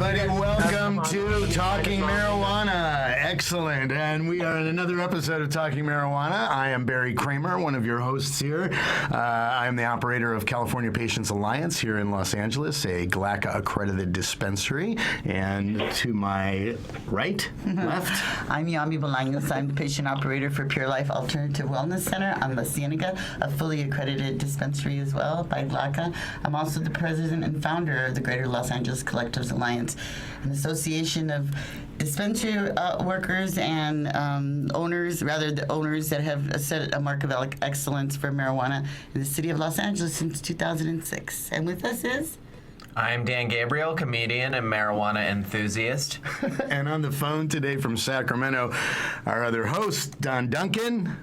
everybody. Welcome to Talking Marijuana. Excellent. And we are in another episode of Talking Marijuana. I am Barry Kramer, one of your hosts here. I am the operator of California Patients Alliance here in Los Angeles, a GLACA-accredited dispensary. And to my left. I'm Yami Bolangas. I'm the patient operator for Pure Life Alternative Wellness Center on La Cienega, a fully accredited dispensary as well by GLACA. I'm also the president and founder of the Greater Los Angeles Collectives Alliance, an association of dispensary workers and owners that have set a mark of excellence for marijuana in the city of Los Angeles since 2006. And with us is... I'm Dan Gabriel, comedian and marijuana enthusiast. And on the phone today from Sacramento, our other host, Don Duncan.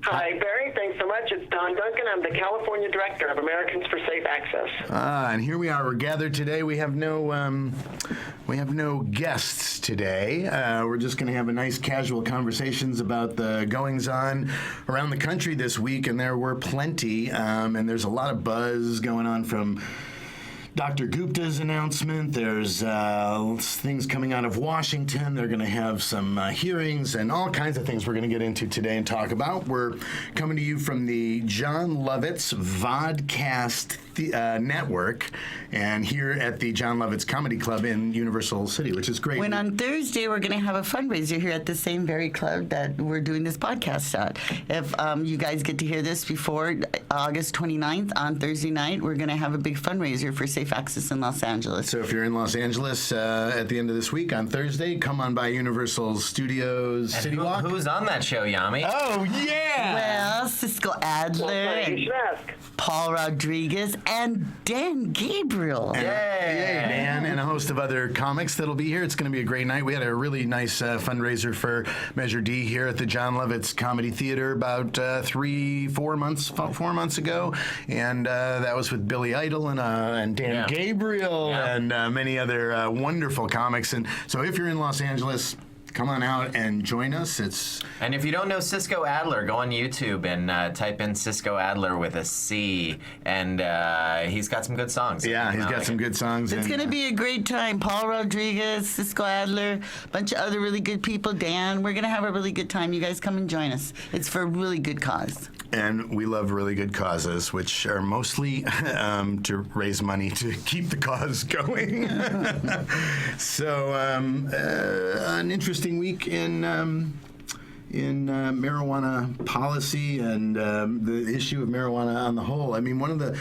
Hi, Barry. Thanks so much. It's Don Duncan. I'm the California Director of Americans for Safe Access. And here we are. We're gathered today. We have no guests today. We're just going to have a nice casual conversations about the goings-on around the country this week, and there were plenty. And there's a lot of buzz going on from Dr. Gupta's announcement. There's things coming out of Washington. They're going to have some hearings and all kinds of things we're going to get into today and talk about. We're coming to you from the John Lovitz Vodcast network and here at the John Lovitz Comedy Club in Universal City, which is great. When on Thursday, we're going to have a fundraiser here at the same very club that we're doing this podcast at. If you guys get to hear this before August 29th, on Thursday night, we're going to have a big fundraiser for Safe Access in Los Angeles. So if you're in Los Angeles at the end of this week on Thursday, come on by Universal Studios City Walk. Who's on that show, Yami? Oh, yeah! Well, Cisco Adler, and Paul Rodriguez, and Dan Gabriel. Yay, Dan, and a host of other comics that'll be here. It's going to be a great night. We had a really nice fundraiser for Measure D here at the John Lovitz Comedy Theater about 4 months ago, and that was with Billy Idol and Dan Gabriel and many other wonderful comics. And so if you're in Los Angeles, come on out and join us. And if you don't know Cisco Adler, go on YouTube and type in Cisco Adler with a C, and he's got some good songs. Yeah, he's got some good songs. It's going to be a great time. Paul Rodriguez, Cisco Adler, a bunch of other really good people. Dan, we're going to have a really good time. You guys come and join us. It's for a really good cause. And we love really good causes, which are mostly to raise money to keep the cause going. So, an interesting week in marijuana policy and the issue of marijuana on the whole. I mean, one of the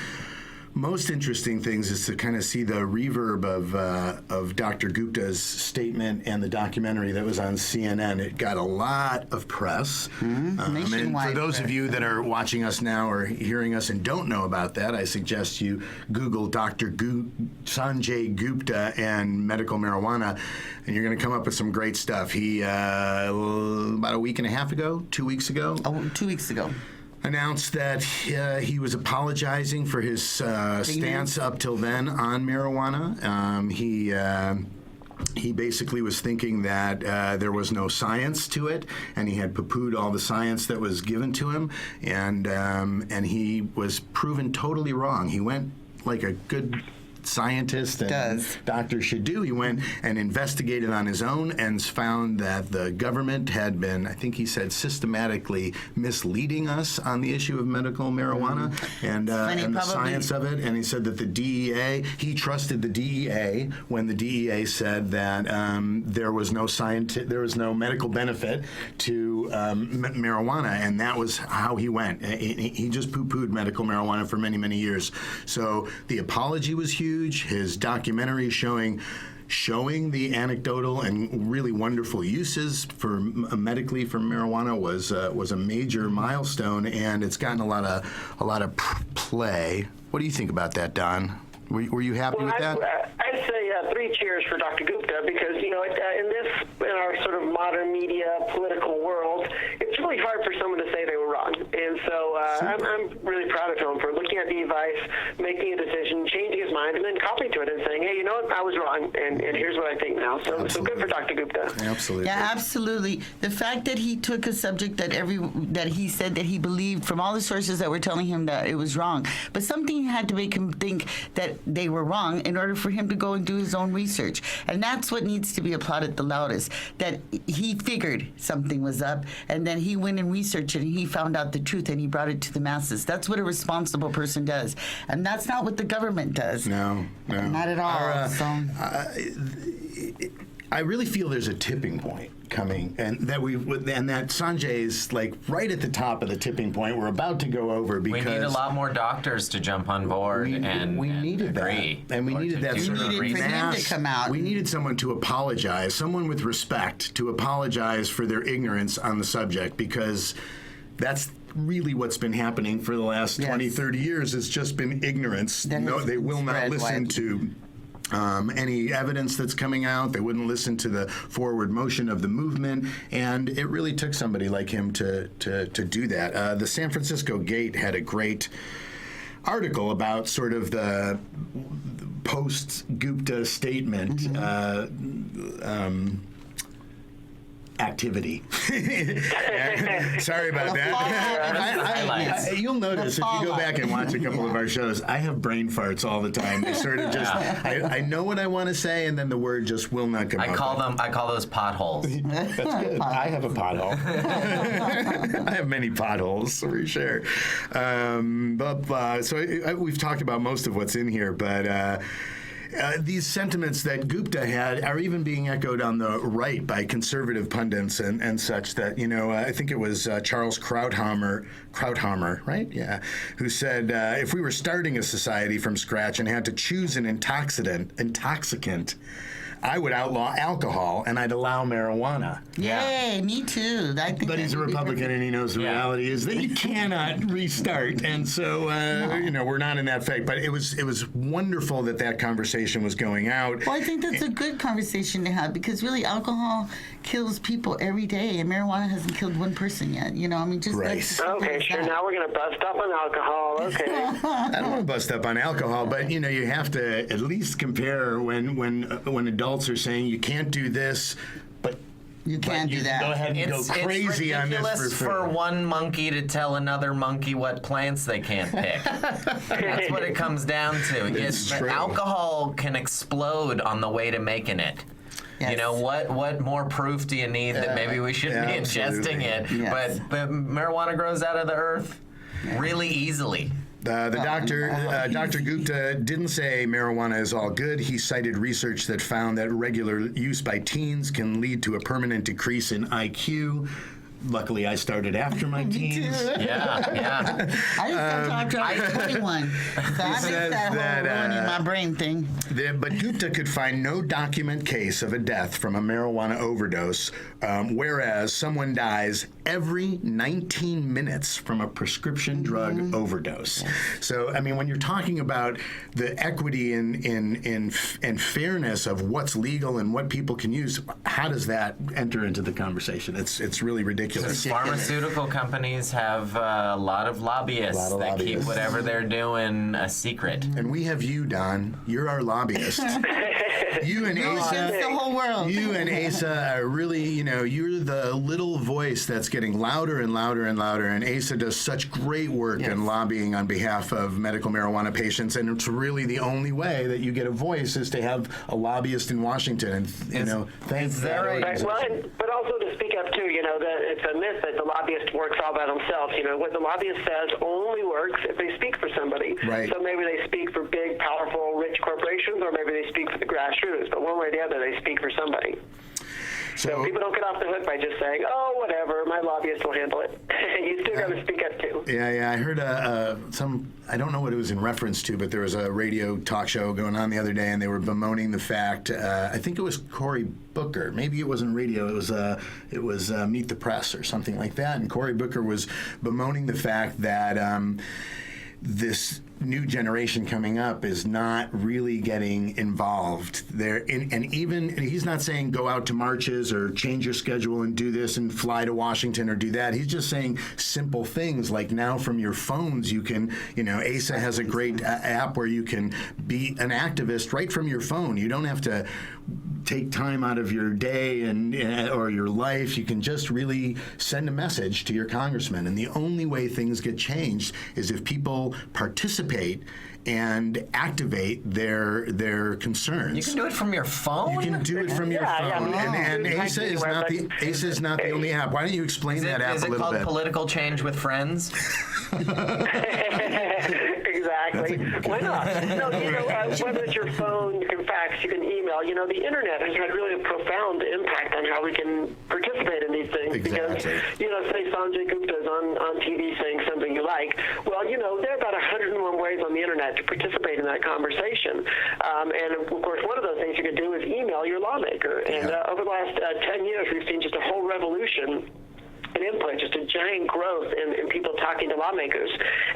most interesting things is to kind of see the reverb of Dr. Gupta's statement and the documentary that was on CNN. It got a lot of press. And for those of you that are watching us now or hearing us and don't know about that, I suggest you Google Dr. Sanjay Gupta and medical marijuana, and you're going to come up with some great stuff. He, about a week and a half ago, 2 weeks ago? 2 weeks ago. Announced that he was apologizing for his stance up till then on marijuana. He basically was thinking that there was no science to it, and he had poo-pooed all the science that was given to him, and he was proven totally wrong. He went like a good scientist and doctor should do. He went and investigated on his own and found that the government had been, I think he said, systematically misleading us on the issue of medical marijuana and the science of it. And he said that the DEA, he trusted the DEA when the DEA said that there was no medical benefit to marijuana, and that was how he went. He just poo-pooed medical marijuana for many, many years. So the apology was huge. His documentary showing the anecdotal and really wonderful uses for medically for marijuana was a major milestone, and it's gotten a lot of play. What do you think about that, Don? Were you happy with that? I'd say 3 cheers for Dr. Gupta because, in our sort of modern media political world, it's really hard for someone to say they were wrong. And so I'm really proud of him for looking at the advice, making a decision, changing his mind. mind and then copy to it and saying, hey, you know what, I was wrong, and here's what I think now. So good for Dr. Gupta. Absolutely. Yeah, absolutely. The fact that he took a subject that he said that he believed from all the sources that were telling him that it was wrong, but something had to make him think that they were wrong in order for him to go and do his own research. And that's what needs to be applauded the loudest, that he figured something was up, and then he went and researched it, and he found out the truth, and he brought it to the masses. That's what a responsible person does. And that's not what the government does. No. Not at all. I really feel there's a tipping point coming, and that Sanjay's like right at the top of the tipping point. We're about to go over because we need a lot more doctors to jump on board we and needed agree. And we needed that sort of for him to come out. We needed someone to apologize, someone with respect to apologize for their ignorance on the subject, because that's really what's been happening for the last 20, 30 years. It's just been ignorance. They will not listen to any evidence that's coming out. They wouldn't listen to the forward motion of the movement, and it really took somebody like him to do that. The San Francisco Gate had a great article about sort of the post-Gupta statement activity. Sorry about that. You'll notice if you go back and watch a couple of our shows, I have brain farts all the time. They sort of just, I know what I want to say, and then the word just will not come out. I call those potholes. That's good. I have a pothole. I have many potholes, for sure. We've talked about most of what's in here, but these sentiments that Gupta had are even being echoed on the right by conservative pundits and such. That, I think it was Charles Krauthammer, right? Yeah, who said if we were starting a society from scratch and had to choose an intoxicant, I would outlaw alcohol and I'd allow marijuana. Yay, me too. But he's a Republican and he knows the reality is that you cannot restart. And so, we're not in that fact. But it was wonderful that conversation was going out. Well, I think that's a good conversation to have, because really alcohol kills people every day, and marijuana hasn't killed one person yet. Just right. Okay, sure. Now we're going to bust up on alcohol. Okay. I don't want to bust up on alcohol, but you have to at least compare when adults are saying you can't do this, but you can't do that. Go ahead and go crazy on this. It's ridiculous for one monkey to tell another monkey what plants they can't pick. That's what it comes down to. It's true. Alcohol can explode on the way to making it. Yes. What more proof do you need that maybe we shouldn't be ingesting it? Yes. But marijuana grows out of the earth really easily. Dr. Gupta didn't say marijuana is all good. He cited research that found that regular use by teens can lead to a permanent decrease in IQ. Luckily, I started after my teens. Yeah. I just after I was 21. So I missed that whole ruining my brain thing. But Gupta could find no document case of a death from a marijuana overdose, whereas someone dies every 19 minutes from a prescription drug overdose. So, when you're talking about the equity and fairness of what's legal and what people can use, how does that enter into the conversation? It's really ridiculous. Pharmaceutical companies have a lot of lobbyists that keep whatever they're doing a secret. And we have you, Don. You're our lobbyist. You and Asa, the whole world. You and Asa are really, you're the little voice that's getting louder and louder and louder. And Asa does such great work in lobbying on behalf of medical marijuana patients. And it's really the only way that you get a voice is to have a lobbyist in Washington. And thanks. But also to speak up too, that it's a myth that the lobbyist works all by themselves. What the lobbyist says only works if they speak for somebody. Right. So maybe they speak for big, powerful, rich corporations, or maybe they speak for the grassroots. But one way or the other, they speak for somebody. So people don't get off the hook by just saying, "Oh, whatever, my lobbyist will handle it." You still got to speak up too. Yeah. I heard I don't know what it was in reference to, but there was a radio talk show going on the other day, and they were bemoaning the fact. I think it was Cory Booker. Maybe it wasn't radio. It was Meet the Press or something like that. And Cory Booker was bemoaning the fact that this new generation coming up is not really getting involved there, and even he's not saying go out to marches or change your schedule and do this and fly to Washington or do that. He's just saying simple things like now from your phones you can, ASA has a great app where you can be an activist right from your phone. You don't have to take time out of your day or your life. You can just really send a message to your congressman, and the only way things get changed is if people participate and activate their concerns. You can do it from your phone? You can do it from your phone. And ASA is not the only app. Why don't you explain that app a little bit? Is it called Political Change with Friends? Exactly. Why not? No, whether it's your phone, you can fax, you can email. The internet has had really a profound impact on how we can participate in these things. Exactly. Because, say Sanjay Gupta is on TV saying something you like. Well, there are about 101 ways on the internet to participate in that conversation. And, of course, one of those things you can do is email your lawmaker. And over the last 10 years, we've seen just a whole revolution in input, just a giant growth in people talking to lawmakers.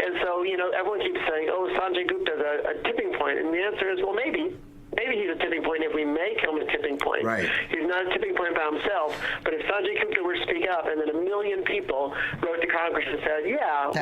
And so, everyone keeps saying, oh, Sanjay Gupta's a tipping point. And the answer is, well, maybe he's a tipping point if we make him a tipping point. Right. He's not a tipping point by himself, but if Sanjay Gupta were to speak up and then 1 million people wrote to Congress and said,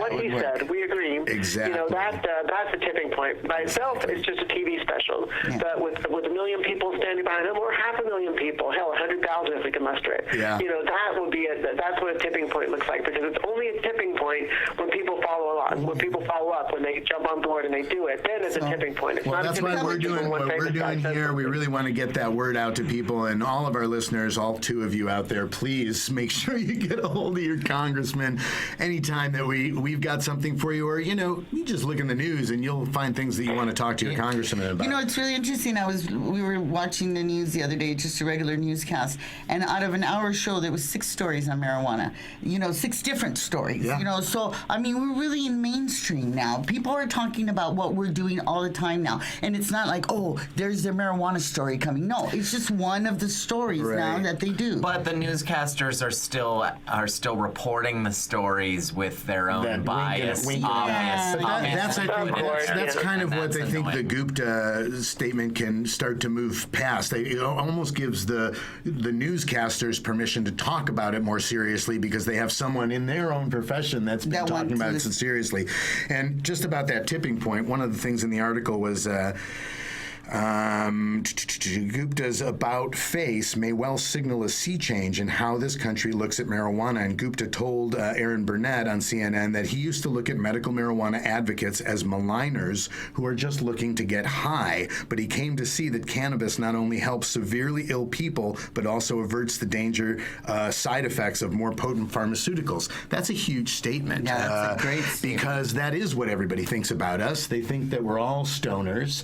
what he said, we agree. Exactly. That's a tipping point. By itself, it's just a TV special. Yeah. But with 1 million people standing behind him, or 500,000 people, hell, 100,000 if we can muster it. Yeah. That would be that's what a tipping point looks like, because it's only a tipping point when people follow along, when people follow up, when they jump on board and they do it. Then it's a tipping point. It's not that's a tipping why we're point doing what we're doing here. We really want to get that word out to people, and all of our listeners, all 2 of you out there, please make sure you get a hold of your congressman anytime that we've got something for you, or you just look in the news and you'll find things that you want to talk to your congressman about. It's really interesting. We were watching the news the other day, just a regular newscast, and out of an hour show there was 6 stories on marijuana. 6 different stories. Yeah. So we're really in mainstream now. People are talking about what we're doing all the time now, and it's not like, oh, there's their marijuana story coming. No, it's just one of the stories now that they do. But the newscasters are still reporting the stories with their own bias. That's kind of what they think the Gupta statement can start to move past. It almost gives the newscasters permission to talk about it more seriously because they have someone in their own profession that's been talking about it so seriously. And just about that tipping point, one of the things in the article was Gupta's about face may well signal a sea change in how this country looks at marijuana. And Gupta told Aaron Burnett on CNN that he used to look at medical marijuana advocates as maligners who are just looking to get high. But he came to see that cannabis not only helps severely ill people, but also averts the danger side effects of more potent pharmaceuticals. That's a huge statement. Yeah, that's a great statement. Because that is what everybody thinks about us. They think that we're all stoners.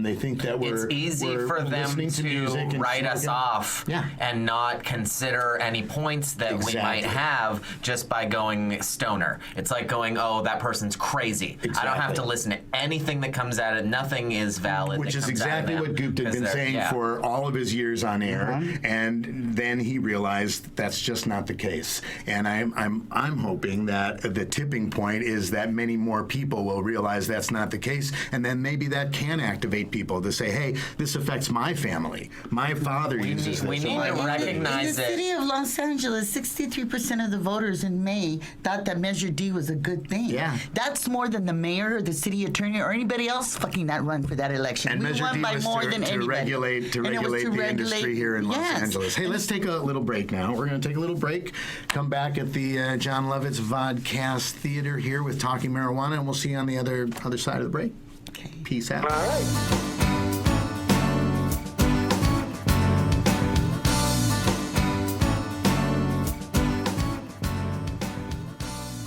They think that it's easy for them to write us off and not consider any points that we might have just by going stoner. It's like going, oh, that person's crazy. Exactly. I don't have to listen to anything that comes at it. Nothing is valid. Which is exactly what Gupta had been saying for all of his years on air. And then he realized that's just not the case. And I'm hoping that the tipping point is that many more people will realize that's not the case, and then maybe that can activate people to say, hey, this affects my family. My father uses this. We need to recognize it. In the city of Los Angeles, 63% of the voters in May thought that Measure D was a good thing. Yeah. That's more than the mayor or the city attorney or anybody else fucking that run for that election. And we Measure won D by was more to than anybody. regulate the industry here in Los Angeles. Hey, let's take a little break now. We're going to take a little break. Come back at the John Lovitz Vodcast Theater here with Talking Marijuana, and we'll see you on the other side of the break. Okay. Peace out. All right.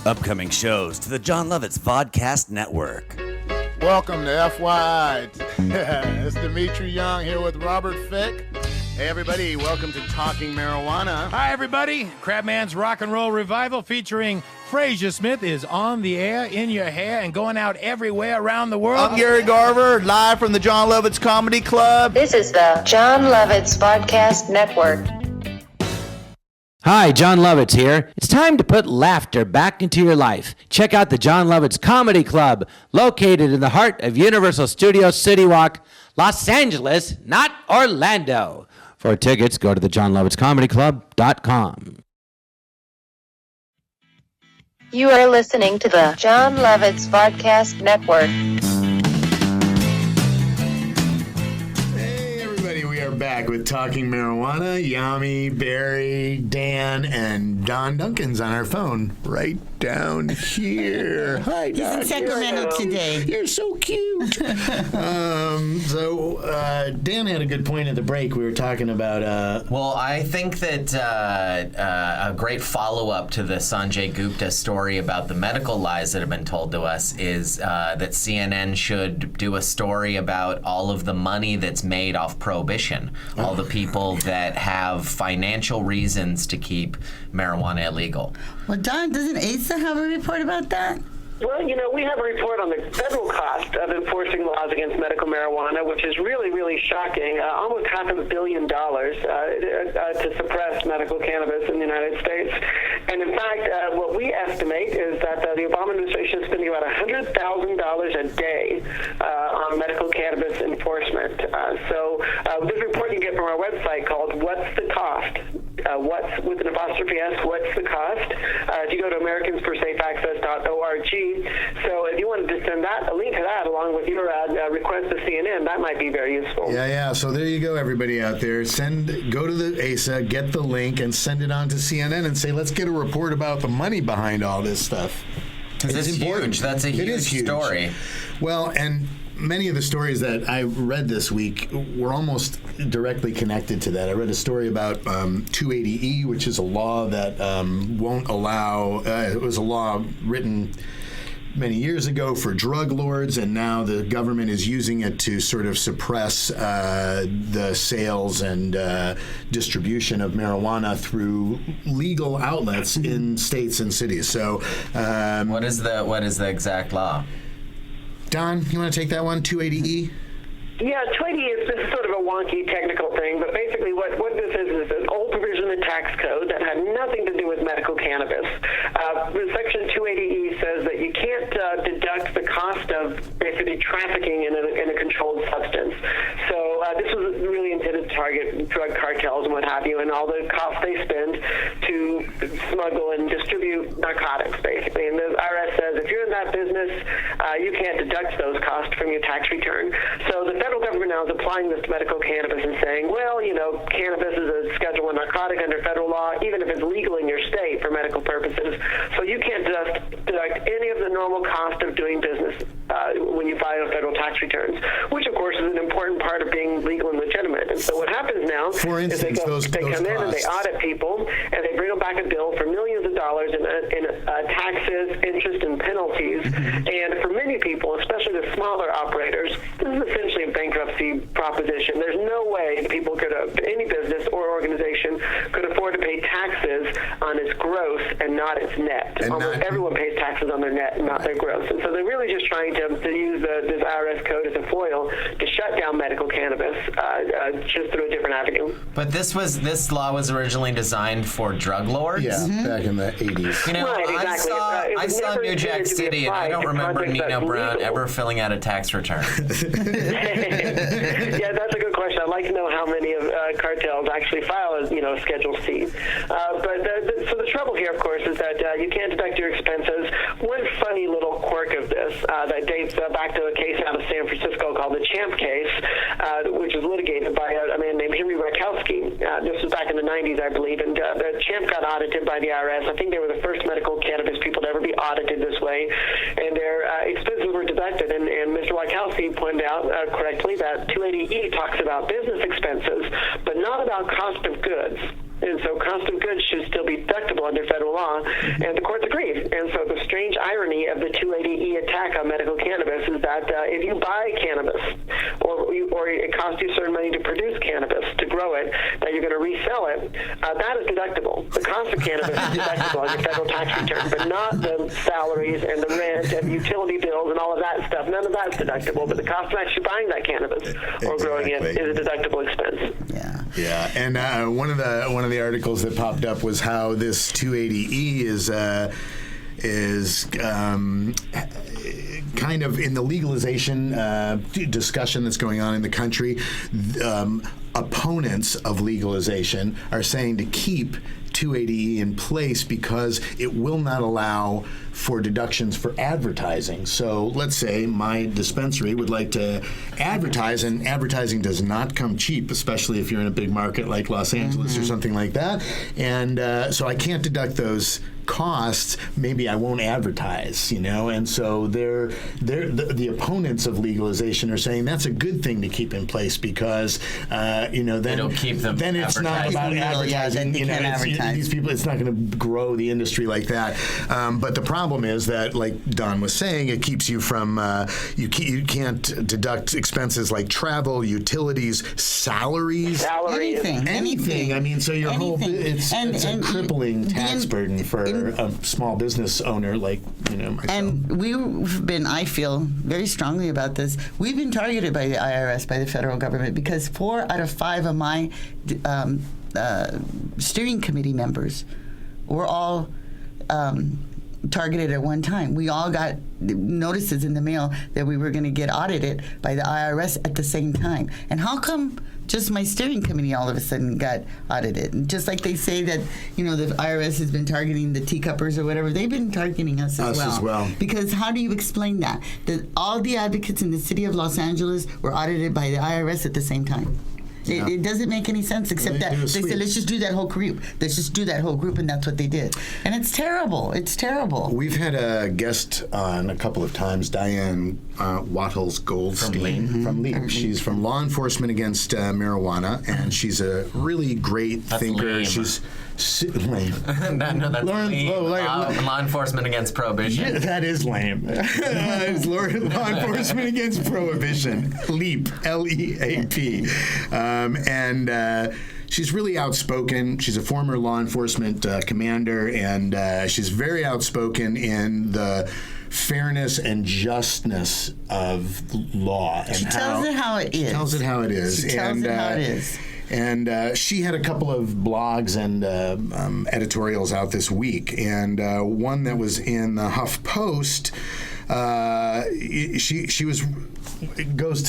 Upcoming shows to the John Lovitz Vodcast Network. Welcome to FYI. It's Dimitri Young here with Robert Fick. Hey, everybody. Welcome to Talking Marijuana. Hi, everybody. Crabman's Rock and Roll Revival featuring Frazier Smith is on the air, in your hair, and going out everywhere around the world. I'm Gary Garver, live from the John Lovitz Comedy Club. This is the John Lovitz Vodcast Network. Hi, John Lovitz here. It's time to put laughter back into your life. Check out the John Lovitz Comedy Club, located in the heart of Universal Studios City Walk, Los Angeles, not Orlando. For tickets, go to thejohnlovitzcomedyclub.com. You are listening to the John Lovitz Vodcast Network. Back with Talking Marijuana. Yami, Barry, Dan, and Don Duncan's on our phone right down here. Hi, He's in Sacramento today. You're so cute. Dan had a good point at the break. We were talking about... Well, I think that a great follow-up to the Sanjay Gupta story about the medical lies that have been told to us is that CNN should do a story about all of the money that's made off prohibition. All the people that have financial reasons to keep marijuana illegal. Well, Don, doesn't ASA have a report about that? Well, we have a report on the federal cost of enforcing laws against medical marijuana, which is really, really shocking. Almost $500 million to suppress medical cannabis in the United States. And in fact, what we estimate is that the Obama administration is spending about $100,000 a day on medical cannabis enforcement. So this report you get from our website called What's the Cost? What's with an apostrophe S, what's the cost? If you go to americansforsafeaccess.org. So if you wanted to send a link to that along with your request to CNN, that might be very useful. Yeah. So there you go, everybody out there. Go to the ASA, get the link, and send it on to CNN and say, let's get a report about the money behind all this stuff. It's huge. That's a huge story. Well, and many of the stories that I read this week were almost directly connected to that. I read a story about 280E, which is a law that won't allow, it was a law written many years ago for drug lords, and now the government is using it to sort of suppress the sales and distribution of marijuana through legal outlets in states and cities. So, what is the exact law? Don, you want to take that one? 280E? Yeah, 280E is sort of a wonky technical thing, but basically what this is an old provision in the tax code that had nothing to do with medical cannabis. Section 280E says that you can't deduct the cost of basically trafficking in a controlled substance. So this was really intended to target drug cartels and what have you, and all the costs they spend to smuggle and distribute narcotics, basically. And the IRS says if you're in that business, you can't deduct those costs from your tax return. So the federal government now is applying this to medical cannabis and saying, well, cannabis is a Schedule I narcotic under federal law, even if it's legal in your state for medical purposes. So you can't deduct any of the normal cost of doing business when you file federal tax returns, which, of course, is an important part of being legal and legitimate. And so what happens now is they come in and they audit people, and they bring them back a bill for millions of dollars in taxes, interest, and penalties. And for many people, especially the smaller operators, this is essentially a bankruptcy proposition. There's no way any business or organization could afford to pay taxes on its gross and not its net. Almost everyone pays taxes on their net and not their gross. And so they're really just trying to use this IRS code as a foil to shut down medical cannabis just through a different avenue. But this law was originally designed for drug lords? Yeah, back in the 80s. Right, exactly. I saw New Jack City, and I don't remember Nino Brown ever filling out a tax return. Yeah, that's a good question. I'd like to know how many of cartels actually file as Schedule C. So the trouble here, of course, is that you can't deduct your expenses. One funny little quirk of this that dates back to a case out of San Francisco called the Champ case, which was litigated by a man named Henry Rakowski. This was back in the 90s, I believe, and the Champ got audited by the IRS. I think they were the first medical cannabis people to ever be audited this way, and their expenses were deducted. And Mr. Rakowski pointed out correctly that 280E talks about business expenses, but not about cost of goods. And so cost of goods should still be deductible under federal law, and the courts agreed. And so the strange irony of the 280E attack on medical cannabis is that if you buy cannabis, or it costs you certain money to produce cannabis, to grow it, that you're going to resell it, that is deductible. The cost of cannabis is deductible on your federal tax return, but not the salaries and the rent and utility bills and and all of that stuff. None of that's deductible, but the cost of actually buying that cannabis or growing it is a deductible expense. Yeah, and one of the articles that popped up was how this 280E is kind of in the legalization discussion that's going on in the country. Opponents of legalization are saying to keep 280E in place because it will not allow for deductions for advertising. So let's say my dispensary would like to advertise, and advertising does not come cheap, especially if you're in a big market like Los Angeles or something like that. And so I can't deduct those costs. Maybe I won't advertise, and so the opponents of legalization are saying that's a good thing to keep in place because then it'll keep them. Then it's not about advertising. These people, it's not going to grow the industry like that. But the problem is that, like Don was saying, it keeps you from you can't deduct expenses like travel, utilities, salaries, anything. I mean, so your whole it's a crippling tax burden for a small business owner like myself. And we've been, I feel very strongly about this. We've been targeted by the IRS, by the federal government, because 4 out of 5 of my steering committee members were all targeted at one time. We all got notices in the mail that we were going to get audited by the IRS at the same time. And how come just my steering committee all of a sudden got audited? And just like they say that, the IRS has been targeting the teacuppers or whatever, they've been targeting us as well. Because how do you explain that? That all the advocates in the city of Los Angeles were audited by the IRS at the same time. It doesn't make any sense except that they said, let's just do that whole group. Let's just do that whole group, and that's what they did. And it's terrible. It's terrible. We've had a guest on a couple of times, Diane Wattles Goldstein from LEAP. She's from Law Enforcement Against Marijuana, and she's a really great thinker. Lame. She's lame. No, that's lame. Law Enforcement Against Prohibition. Yeah, that is lame. It's Law Enforcement Against Prohibition. LEAP, L-E-A-P. She's really outspoken. She's a former law enforcement commander, and she's very outspoken in the fairness and justness of law. She tells it how it is. She tells it how it is. And she had a couple of blogs and editorials out this week, and one that was in the HuffPost. She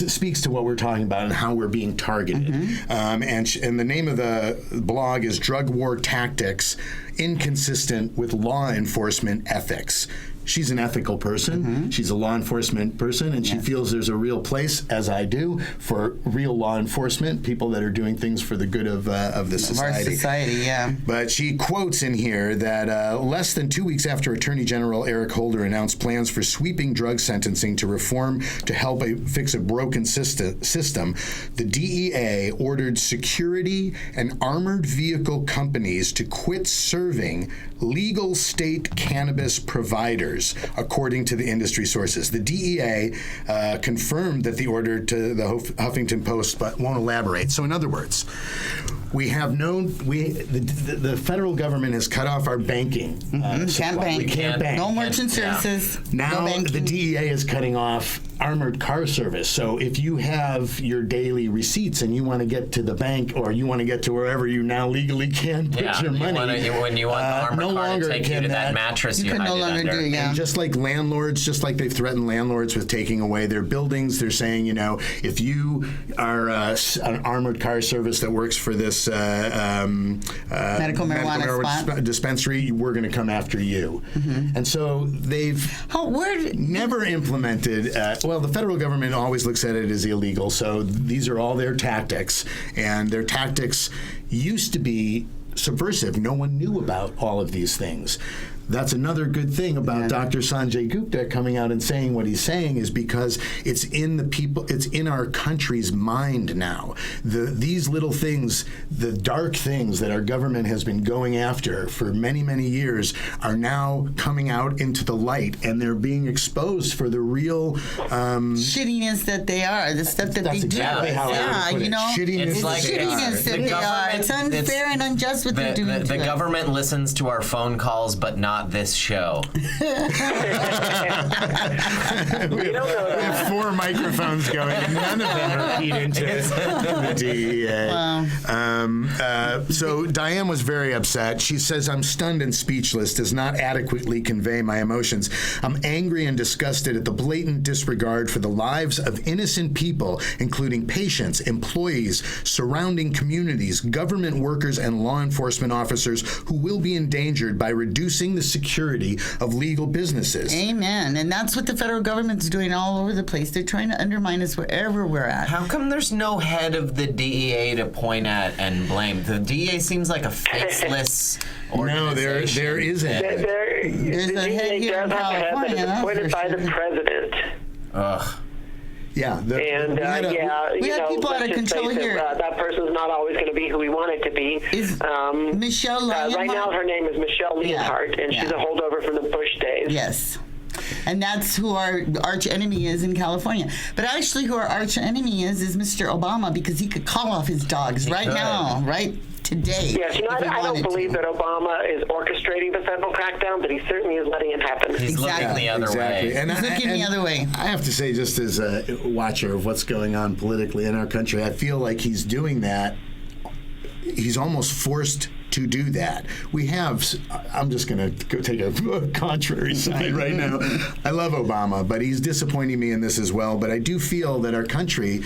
speaks to what we're talking about and how we're being targeted. And the name of the blog is Drug War Tactics Inconsistent with Law Enforcement Ethics. She's an ethical person. She's a law enforcement person, and she feels there's a real place, as I do, for real law enforcement, people that are doing things for the good of the society. Our society, yeah. But she quotes in here that less than 2 weeks after Attorney General Eric Holder announced plans for sweeping drug sentencing to reform to help fix a broken system, the DEA ordered security and armored vehicle companies to quit serving legal state cannabis providers, according to the industry sources. The DEA confirmed that the order to the Huffington Post, but won't elaborate. So in other words, we have the federal government has cut off our banking. Can't bank. We can't bank. No merchant services. Now no the DEA is cutting off armored car service. So if you have your daily receipts and you want to get to the bank or you want to get to wherever you now legally can put your money, when you want the armored car to take you to that mattress you can no longer do it. And just like landlords, just like they've threatened landlords with taking away their buildings, they're saying, if you are an armored car service that works for this medical marijuana dispensary, we're going to come after you. And so they've never implemented. Well, the federal government always looks at it as illegal, so these are all their tactics, and their tactics used to be subversive. No one knew about all of these things. That's another good thing about Dr. Sanjay Gupta coming out and saying what he's saying, is because it's in the people, it's in our country's mind now. These little things, the dark things that our government has been going after for many, many years are now coming out into the light, and they're being exposed for the real shittiness that they are, the stuff that they do. Exactly how I would put it. Shittiness, it's like shittiness that they are. It's unfair and unjust what they're doing. The government listens to our phone calls, but not not this show. We have 4 microphones going, and none of them are feed into the DEA. Wow. So Diane was very upset. She says, "I'm stunned and speechless. Does not adequately convey my emotions. I'm angry and disgusted at the blatant disregard for the lives of innocent people, including patients, employees, surrounding communities, government workers, and law enforcement officers who will be endangered by reducing the security of legal businesses." Amen. And that's what the federal government's doing all over the place. They're trying to undermine us wherever we're at. How come there's no head of the DEA to point at and blame? The DEA seems like a faceless organization. No, there isn't. There's a head here in California. That's appointed by the president. Ugh. Yeah. we had people out of control here. That person's not always going to be who we want it to be. Is Michelle Lionheart? Right now, her name is Michelle Lionheart, and she's a holdover from the Bush days. Yes. And that's who our arch enemy is in California. But actually, who our arch enemy is Mr. Obama, because he could call off his dogs now, right today. Yes, I don't believe that Obama is orchestrating the federal crackdown, but he certainly is letting it happen. He's looking the other way. He's looking the other way. I have to say, just as a watcher of what's going on politically in our country, I feel like he's doing that. He's almost forced to do that. We have, I'm just going to go take a contrary side right now. I love Obama, but he's disappointing me in this as well. But I do feel that our country,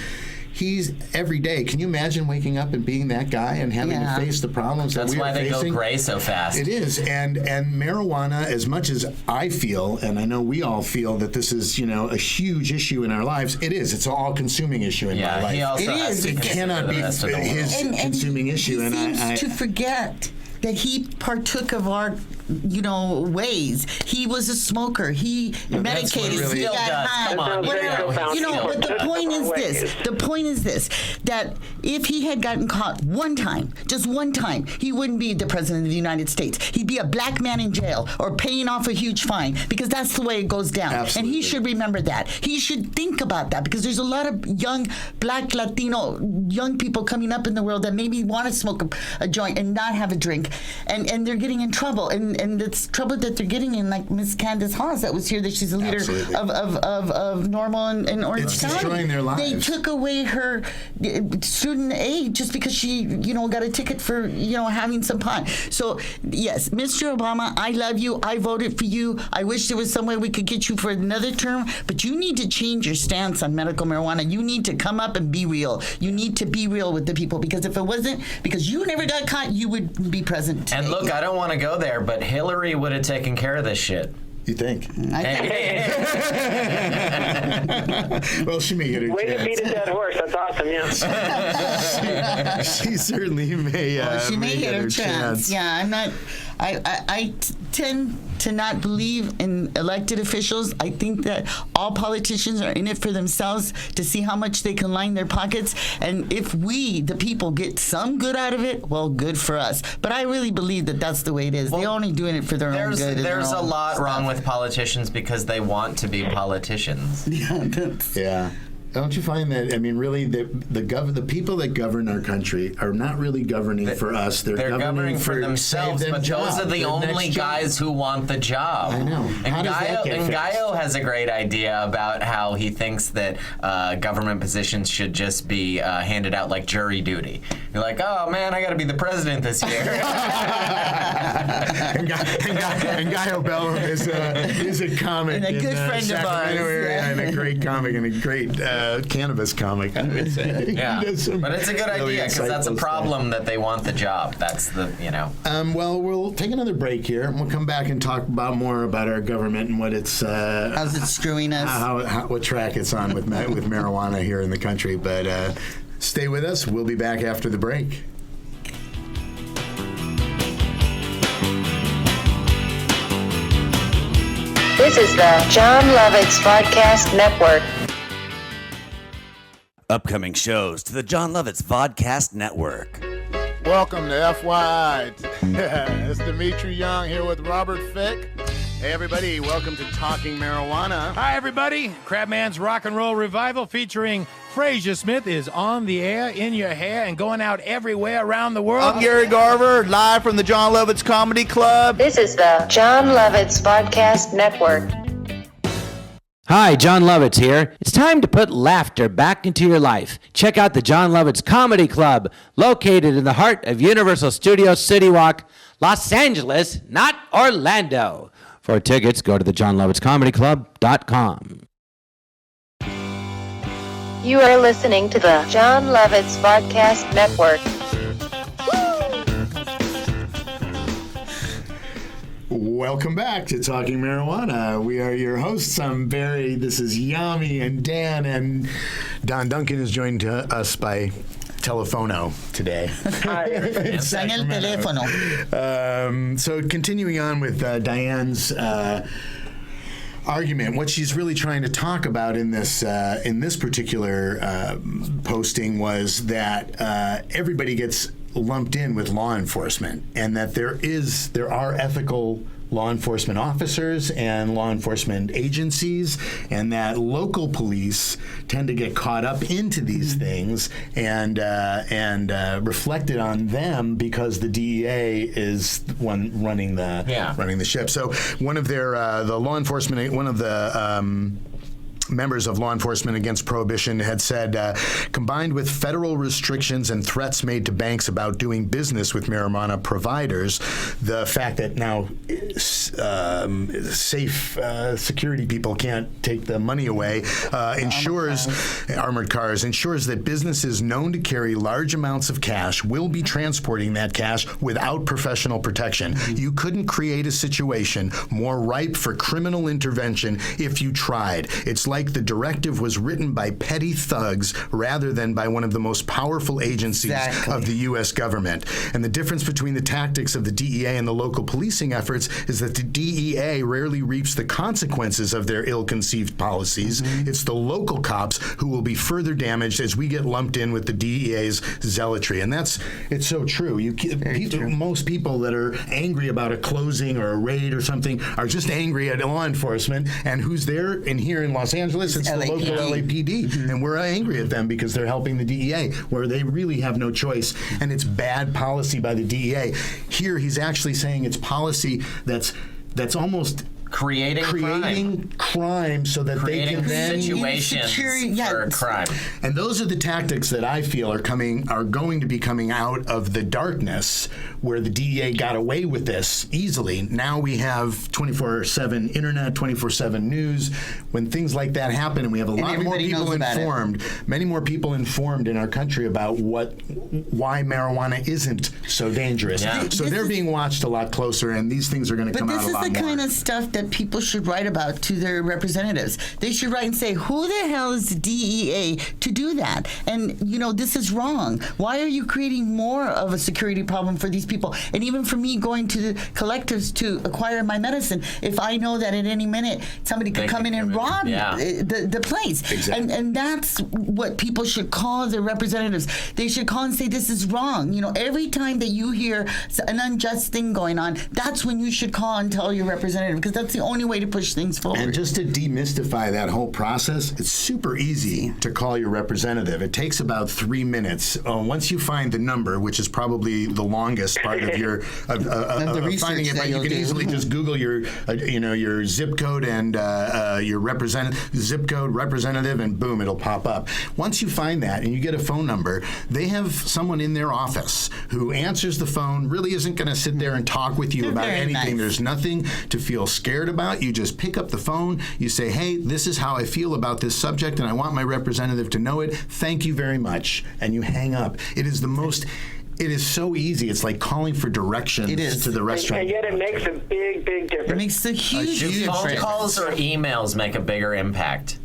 he's every day. Can you imagine waking up and being that guy and having to face the problems that we are facing? That's why they go gray so fast. It is. And marijuana, as much as I feel, and I know we all feel that this is, a huge issue in our lives, it is. It's an all-consuming issue in my life. He also it cannot be his consuming issue. He seems to forget that he partook of our, ways. He was a smoker. He medicated. Really he got high. But the point is this. The point is this, that if he had gotten caught one time, just one time, he wouldn't be the president of the United States. He'd be a black man in jail or paying off a huge fine, because that's the way it goes down. Absolutely. And he should remember that. He should think about that, because there's a lot of young black Latino young people coming up in the world that maybe want to smoke a joint and not have a drink, and they're getting in trouble, and it's trouble that they're getting in, like Miss Candace Haas that was here, that she's a leader of Normal and Orange County. It's destroying their lives. They took away her student aid just because she, got a ticket for, having some pot. So, yes, Mr. Obama, I love you. I voted for you. I wish there was some way we could get you for another term, but you need to change your stance on medical marijuana. You need to come up and be real. You need to be real with the people, because if it wasn't because you never got caught, you would be present today. And look, I don't want to go there, but Hillary would have taken care of this shit. You think? I think. Well, she may get her Way chance. to beat a dead horse. That's awesome, yeah. she certainly may. She may get her chance. Yeah, I'm not. I tend to not believe in elected officials. I think that all politicians are in it for themselves, to see how much they can line their pockets. And if we, the people, get some good out of it, well, good for us. But I really believe that that's the way it is. They're only doing it for their own good. There's a lot wrong with politicians because they want to be politicians. Yeah. Don't you find that? I mean, really, the people that govern our country are not really governing for us. They're governing for themselves. But those are the only guys who want the job. I know. And Gaio has a great idea about how he thinks that government positions should just be handed out like jury duty. You're like, oh man, I got to be the president this year. and Gaio Bellum is a comic and a good friend of ours, and a great comic and a great cannabis comic, I would say. Yeah, but it's a good idea, because that's a problem that they want the job. That's the, Well, we'll take another break here, and we'll come back and talk more about our government and what it's how's it screwing us, what track it's on with marijuana here in the country. But stay with us. We'll be back after the break. This is the John Lovitz Vodcast Network. Upcoming shows to the John Lovitz Vodcast Network. Welcome to FYI. It's Dimitri Young here with Robert Fick. Hey, everybody. Welcome to Talking Marijuana. Hi, everybody. Crabman's Rock and Roll Revival featuring Frazier Smith is on the air, in your hair, and going out everywhere around the world. I'm Gary Garver, live from the John Lovitz Comedy Club. This is the John Lovitz Vodcast Network. Hi, John Lovitz here. It's time to put laughter back into your life. Check out the John Lovitz Comedy Club, located in the heart of Universal Studios City Walk, Los Angeles, not Orlando. For tickets, go to thejohnlovitzcomedyclub.com. You are listening to the John Lovitz Vodcast Network. Welcome back to Talking Marijuana. We are your hosts. I'm Barry. This is Yami and Dan, and Don Duncan is joined to us by Telefono today. Sang el teléfono. So continuing on with Diane's argument, what she's really trying to talk about in this particular posting was that everybody gets lumped in with law enforcement, and that there are ethical law enforcement officers and law enforcement agencies, and that local police tend to get caught up into these things and reflected on them because the DEA is one running the ship. So one of their members of Law Enforcement Against Prohibition had said, combined with federal restrictions and threats made to banks about doing business with marijuana providers, the fact that now safe security people can't take the money away armored cars ensures that businesses known to carry large amounts of cash will be transporting that cash without professional protection. You couldn't create a situation more ripe for criminal intervention if you tried. It's like the directive was written by petty thugs rather than by one of the most powerful agencies of the U.S. government. And the difference between the tactics of the DEA and the local policing efforts is that the DEA rarely reaps the consequences of their ill-conceived policies. It's the local cops who will be further damaged as we get lumped in with the DEA's zealotry. And it's so true. Most people that are angry about a closing or a raid or something are just angry at law enforcement. And who's there? And here in Los Angeles, it's the local LAPD, and we're angry at them because they're helping the DEA, where they really have no choice, and it's bad policy by the DEA. Here, he's actually saying it's policy that's almost creating crime so that they can then situations for crime. And those are the tactics that I feel are going to be coming out of the darkness, where the DEA got away with this easily. Now we have 24/7 internet, 24/7 news. When things like that happen, and we have a lot more people informed, many more people informed in our country about why marijuana isn't so dangerous. Yeah. So they're being watched a lot closer, and these things are going to come out a lot more. But this is the kind of stuff that people should write about to their representatives. They should write and say, who the hell is the DEA to do that? And, this is wrong. Why are you creating more of a security problem for these people? And even for me going to the collectives to acquire my medicine, if I know that at any minute somebody could come in and rob the place. Exactly. And that's what people should call their representatives. They should call and say, this is wrong. Every time that you hear an unjust thing going on, that's when you should call and tell your representative, because that's the only way to push things forward. And just to demystify that whole process, it's super easy to call your representative. It takes about 3 minutes. Once you find the number, which is probably the longest part of your finding it, but you can easily just Google your zip code and your representative, and boom, it'll pop up. Once you find that and you get a phone number, they have someone in their office who answers the phone, really isn't going to sit there and talk with you about anything. Nice. There's nothing to feel scared about. You just pick up the phone, you say, hey, this is how I feel about this subject, and I want my representative to know it. Thank you very much. And you hang up. It is so easy. It's like calling for directions to the restaurant. And yet it makes a big, big difference. It makes a huge difference. Phone calls or emails make a bigger impact.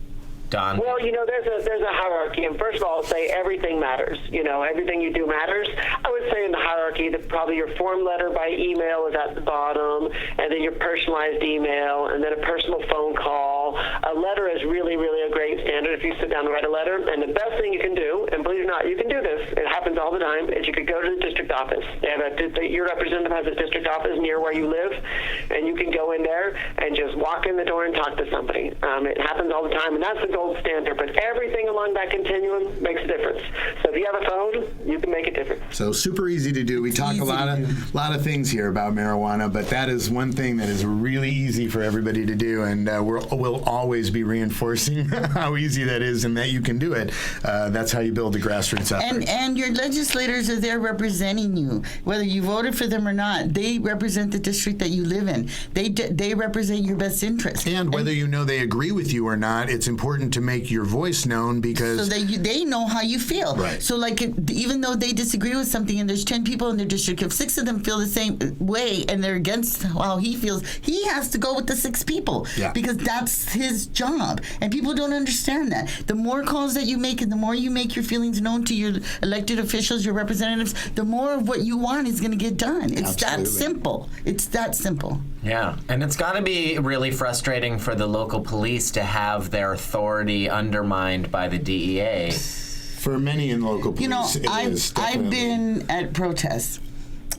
Don? Well, there's a hierarchy, and first of all, I'll say everything matters. Everything you do matters. I would would say in the hierarchy that probably your form letter by email is at the bottom, and then your personalized email, and then a personal phone call. A letter is really, really a great standard if you sit down and write a letter. And the best thing you can do, and believe it or not, you can do this, it happens all the time, is you could go to the district office. They have your representative has a district office near where you live, and you can go in there and just walk in the door and talk to somebody. It happens all the time, and that's the gold standard. But everything along that continuum makes a difference. So if you have a phone, you can make a difference. So super easy to do. We talk a lot of things here about marijuana, but that is one thing that is really easy for everybody to do, and we'll always be reinforcing how easy that is and that you can do it. That's how you build the grassroots effort. And your legislators are there representing you, whether you voted for them or not. They represent the district that you live in. They represent your best interest. And whether you know they agree with you or not, it's important to make your voice known because so that they know how you feel. Right. So like even though they disagree with something and there's 10 people in their district, if 6 of them feel the same way and they're against how he feels, he has to go with the 6 people because that's his job. And people don't understand that. The more calls that you make and the more you make your feelings known to your elected officials, your representatives, the more of what you want is going to get done. It's that simple. It's that simple. Yeah, and it's got to be really frustrating for the local police to have their authority undermined by the DEA. For many in local police, I've been at protests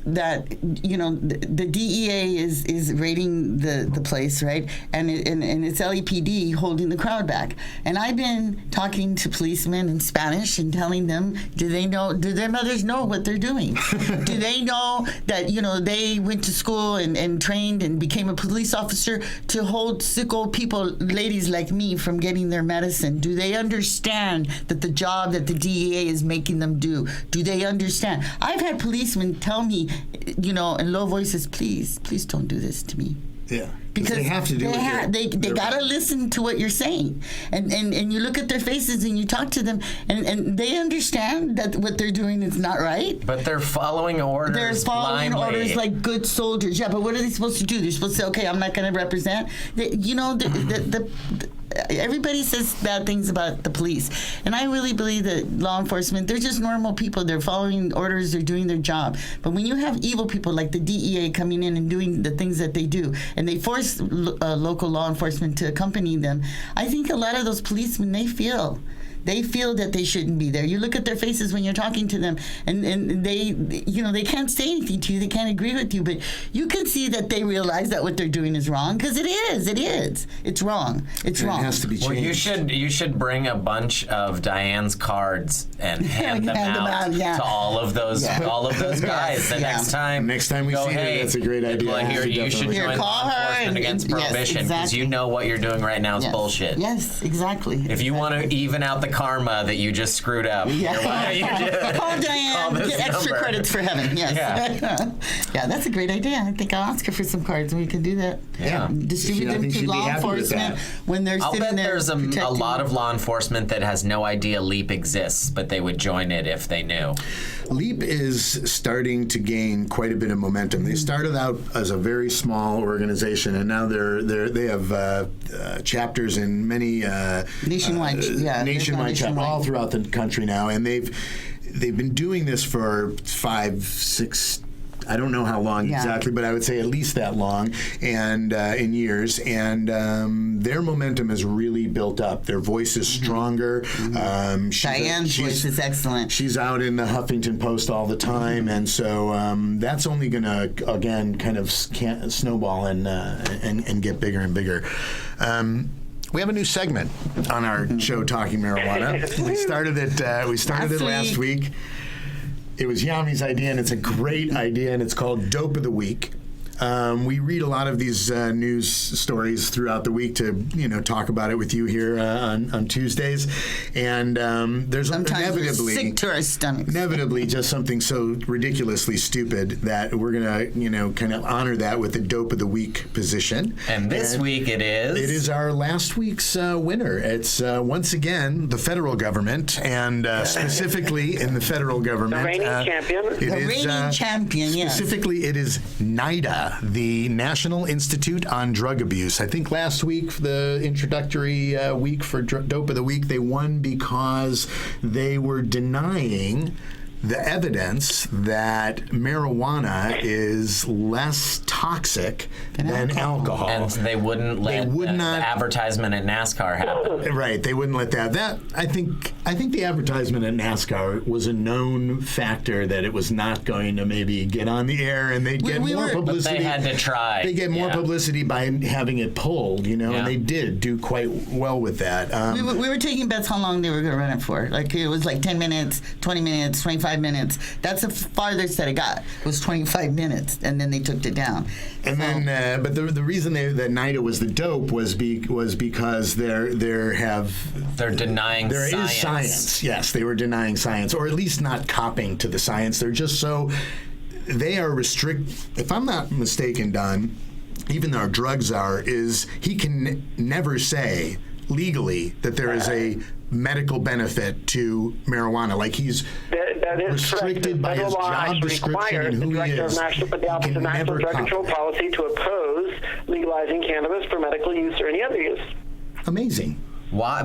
that the DEA is raiding the place, right? And it's LAPD holding the crowd back. And I've been talking to policemen in Spanish and telling them, do their mothers know what they're doing? Do they know that they went to school and trained and became a police officer to hold sick old people, ladies like me, from getting their medicine? Do they understand that the job that the DEA is making them do? Do they understand? I've had policemen tell me, in low voices, please don't do this to me. Yeah. Because they have to do it. They got to listen to what you're saying. And you look at their faces and you talk to them and they understand that what they're doing is not right. But they're following orders. They're following orders like good soldiers. Yeah, but what are they supposed to do? They're supposed to say, okay, I'm not going to represent. Everybody says bad things about the police. And I really believe that law enforcement, they're just normal people. They're following orders. They're doing their job. But when you have evil people like the DEA coming in and doing the things that they do, and they force local law enforcement to accompany them, I think a lot of those policemen, they feel that they shouldn't be there. You look at their faces when you're talking to them, and they can't say anything to you. They can't agree with you, but you can see that they realize that what they're doing is wrong, because it is. It's wrong. It's wrong. It has to be changed. Well, you should bring a bunch of Diane's cards and hand them out to all of those guys. The next time we see her, that's a great idea. You should join law enforcement against prohibition, because you know what you're doing right now is bullshit. Yes, exactly. If you want to even out the karma that you just screwed up, call Diane, get extra credits for heaven. Yes. Yeah, that's a great idea. I think I'll ask her for some cards and we can do that. Yeah. Distribute them to law enforcement when they're sitting there. There's a lot of law enforcement that has no idea LEAP exists, but they would join it if they knew. LEAP is starting to gain quite a bit of momentum. They started out as a very small organization, and now they have chapters in many nationwide chapters all throughout the country now, and they've been doing this for 5, 6. I don't know how long exactly, but I would say at least that long, and in years. And their momentum has really built up. Their voice is stronger. Diane's voice is excellent. She's out in the Huffington Post all the time, and so that's only going to again kind of snowball and get bigger and bigger. We have a new segment on our show, Talking Marijuana. We started it last week. It was Yami's idea, and it's a great idea, and it's called Dope of the Week. We read a lot of these news stories throughout the week to talk about it with you here on Tuesdays, and there's sometimes inevitably we're sick to our stomachs. Inevitably, just something so ridiculously stupid that we're gonna kind of honor that with the Dope of the Week position. And this week it is our last week's winner. It's once again the federal government, and specifically in the federal government, the reigning champion. Reigning champion. Specifically, it is NIDA. The National Institute on Drug Abuse. I think last week, the introductory week for Dope of the Week, they won because they were denying the evidence that marijuana is less toxic than alcohol. And they wouldn't let the advertisement at NASCAR happen. Right, they wouldn't let that. I think the advertisement at NASCAR was a known factor that it was not going to maybe get on the air, and they'd get more publicity. But they had to try. They get more publicity by having it pulled, and they did do quite well with that. We were taking bets how long they were going to run it for. Like, it was like 10 minutes, 20 minutes, 25 minutes. That's the farthest that it got. It was 25 minutes, and then they took it down. And then, but the reason that NIDA was the dope was because they're denying there science. Is science. Yes, they were denying science, or at least not copying to the science. They're just so they are if I'm not mistaken, Don, even though our drugs he can never say legally that there is a medical benefit to marijuana. Like he's restricted by his job description and who he is. The Office of National Drug Control Policy to oppose legalizing cannabis for medical use or any other use. Amazing. Why?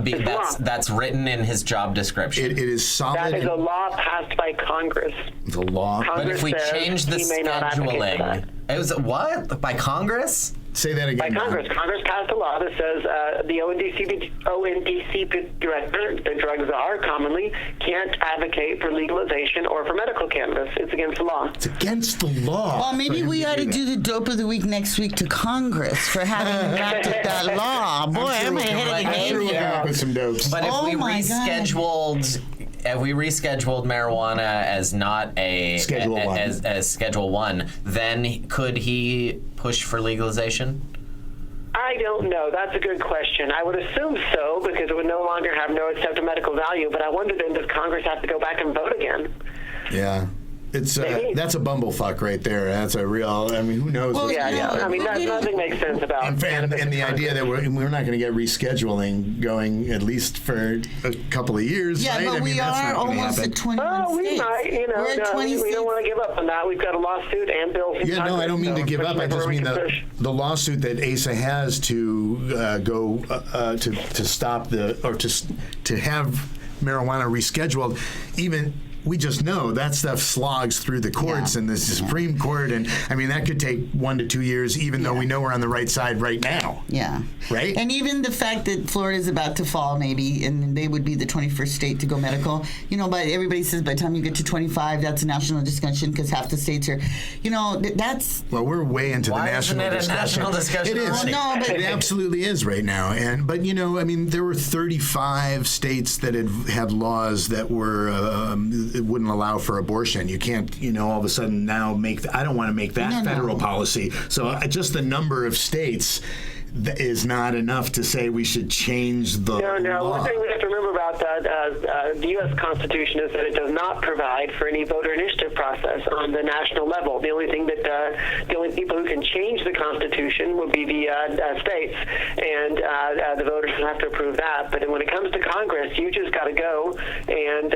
That's written in his job description. It is solid. That is a law passed by Congress. The law. But if we change the scheduling, it was what? By Congress? Say that again. By Congress. Congress passed a law that says the ONDC director, the drug czar, commonly can't advocate for legalization or for medical cannabis. It's against the law. It's against the law. Well, maybe we ought to do the dope of the week next week to Congress for having enacted that law. Boy, I'm ahead of the game. I'm sure we'll come up with some dopes. But if we rescheduled. If we rescheduled marijuana as not a Schedule 1. as Schedule 1, then could he push for legalization? I don't know. That's a good question. I would assume so, because it would no longer have no accepted medical value. But I wonder then, does Congress have to go back and vote again? Yeah. It's that's a bumblefuck right there. That's a real. I mean, who knows? Well, I mean, nothing makes sense about. And the idea that we're not going to get rescheduling going at least for a couple of years. Yeah, right? but we are almost at 21 states. We might. We're at 20 we don't want to give up on that. We've got a lawsuit and bills. Yeah, no, I don't mean to give up. I just mean the lawsuit that ASA has to go to stop to have marijuana rescheduled, even. We just know that stuff slogs through the courts and the Supreme Court, and I mean that could take 1 to 2 years, even though we know we're on the right side right now. Yeah. Right. And even the fact that Florida is about to fall, maybe, and they would be the 21st state to go medical. But everybody says by the time you get to 25, that's a national discussion because half the states are, that's. Well, we're way into the national discussion. Why isn't it a national discussion? It is. Well, no, but it absolutely is right now. But I mean, there were 35 states that had laws that were. It wouldn't allow for abortion. You can't, all of a sudden now I don't want to make that federal policy. So just the number of states is not enough to say we should change the law. One thing we have to remember about the U.S. Constitution is that it does not provide for any voter initiative process on the national level. The only thing the only people who can change the Constitution would be the states, and the voters will have to approve that. But when it comes to Congress, you just got to go and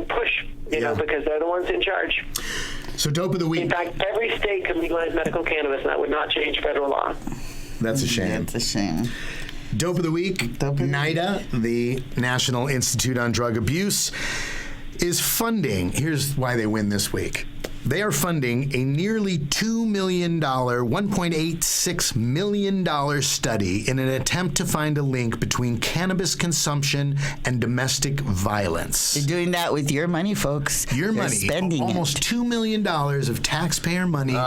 push, because they're the ones in charge. So dope of the week. In fact, every state can legalize medical cannabis, and that would not change federal law. That's a shame. That's a shame. Dope of the week, NIDA, the National Institute on Drug Abuse, is funding. Here's why they win this week. They are funding a nearly $2 million, $1.86 million study in an attempt to find a link between cannabis consumption and domestic violence. They're doing that with your money, folks. Your They're money. Spending almost $2 million of taxpayer money.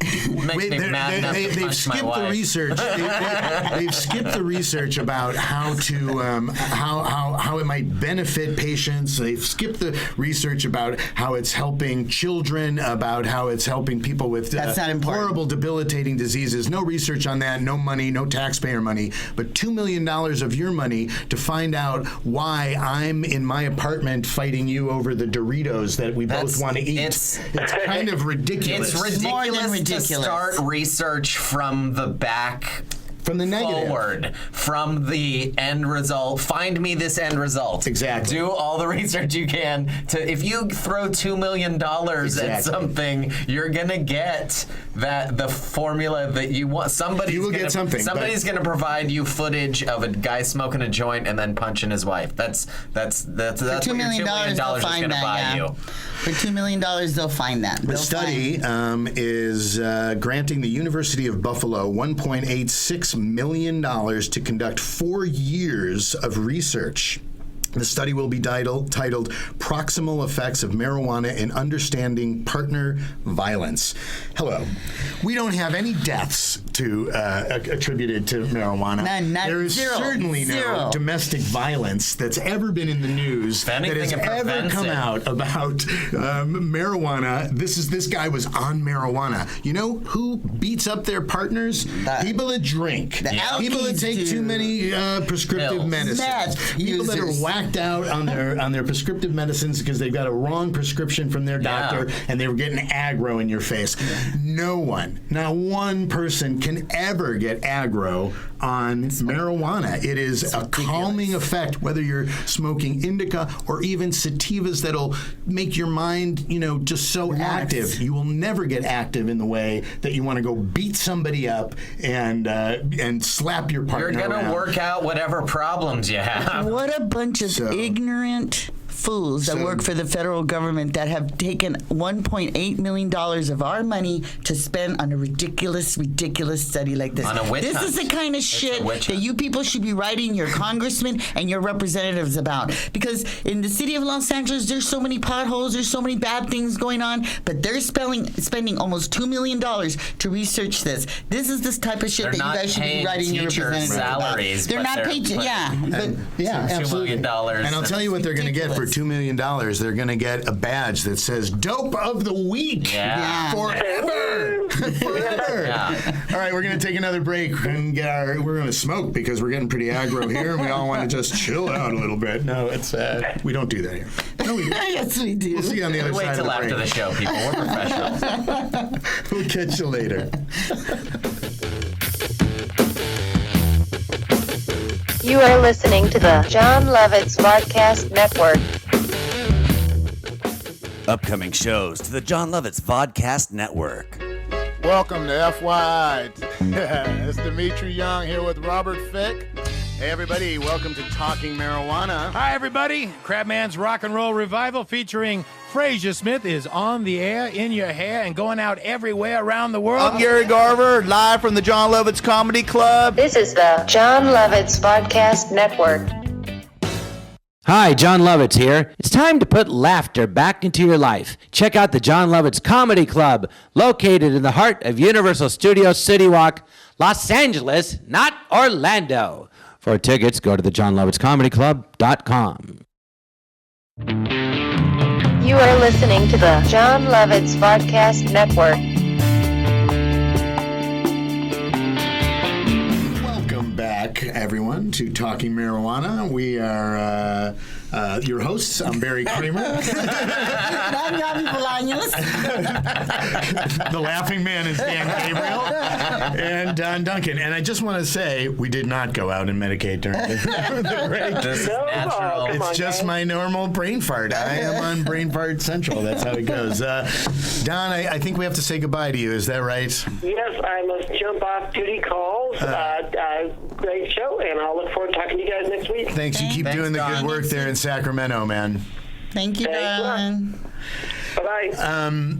They've skipped the research. They've skipped the research about how to how it might benefit patients. They've skipped the research about how it's helping children, about how it's helping people with horrible, debilitating diseases. No research on that. No money. No taxpayer money. But $2 million of your money to find out why I'm in my apartment fighting you over the Doritos that we both want to eat. It's kind of ridiculous. It's ridiculous. To start research from the back From the negative. Forward from the end result. Find me this end result. Exactly. Do all the research you can to. If you throw $2 million at something, you're gonna get the formula that you want. You will get something. Somebody's gonna provide you footage of a guy smoking a joint and then punching his wife. That's what your $2 million is gonna buy you. For $2 million, they'll find that. The study is granting the University of Buffalo $1.86 million to conduct 4 years of research. The study will be titled Proximal Effects of Marijuana in Understanding Partner Violence. Hello. We don't have any deaths attributed to marijuana. None, there is certainly no domestic violence that's ever been in the news that has ever come out about marijuana. This guy was on marijuana. You know who beats up their partners? People that drink. People that take too many prescriptive medicines. People that are whacked out on their prescriptive medicines because they've got a wrong prescription from their doctor and they were getting aggro in your face. No one, not one person can ever get aggro on marijuana. It is a calming effect, whether you're smoking indica or even sativas that'll make your mind, just so active. You will never get active in the way that you want to go beat somebody up and slap your partner You're going around. to work out whatever problems you have. What a bunch of ignorant fools that work for the federal government that have taken $1.8 million of our money to spend on a ridiculous study like this. On a witch This hunt. is the kind of shit that you people should be writing your congressmen and your representatives about. Because in the city of Los Angeles, there's so many potholes, there's so many bad things going on, but they're spending almost $2 million to research this. This is this type of shit that you guys should be writing your representatives salaries, about. They're not paid. Absolutely. $2 million. And I'll tell you what they're going to get for $2 million. They're going to get a badge that says "Dope of the Week" forever. Forever. Yeah. All right, we're going to take another break and we're going to smoke because we're getting pretty aggro here, and we all want to just chill out a little bit. No, it's we don't do that here. No, we do. Yes, we do. We'll see you on the other side of the break. Wait till after the show, people. We're professionals. We'll catch you later. You are listening to the John Lovitz Vodcast Network. Upcoming shows to the John Lovitz Vodcast Network. Welcome to FY. It's Dimitri Young here with Robert Fick. Hey everybody, welcome to Talking Marijuana. Hi everybody, Crabman's Rock and Roll Revival featuring Frazier Smith is on the air, in your hair, and going out everywhere around the world. I'm Gary Garver, live from the John Lovitz Comedy Club. This is the John Lovitz Vodcast Network. Hi, John Lovitz here. It's time to put laughter back into your life. Check out the John Lovitz Comedy Club, located in the heart of Universal Studios City Walk, Los Angeles, not Orlando. For tickets, go to thejohnlovitzcomedyclub.com. You are listening to the John Lovitz Vodcast Network. Welcome back, everyone, to Talking Marijuana. We are your hosts. I'm Barry Kramer. The laughing man is Dan Gabriel and Don Duncan. And I just want to say, we did not go out and medicate during the break. This is natural. It's just my normal brain fart. I am on Brain Fart Central. That's how it goes. Don, I think we have to say goodbye to you. Is that right? Yes, I must jump off duty calls. Great show, and I'll look forward to talking to you guys next week. Thanks. You keep doing the good work there in Sacramento, man. Thank you, Don. Bye-bye.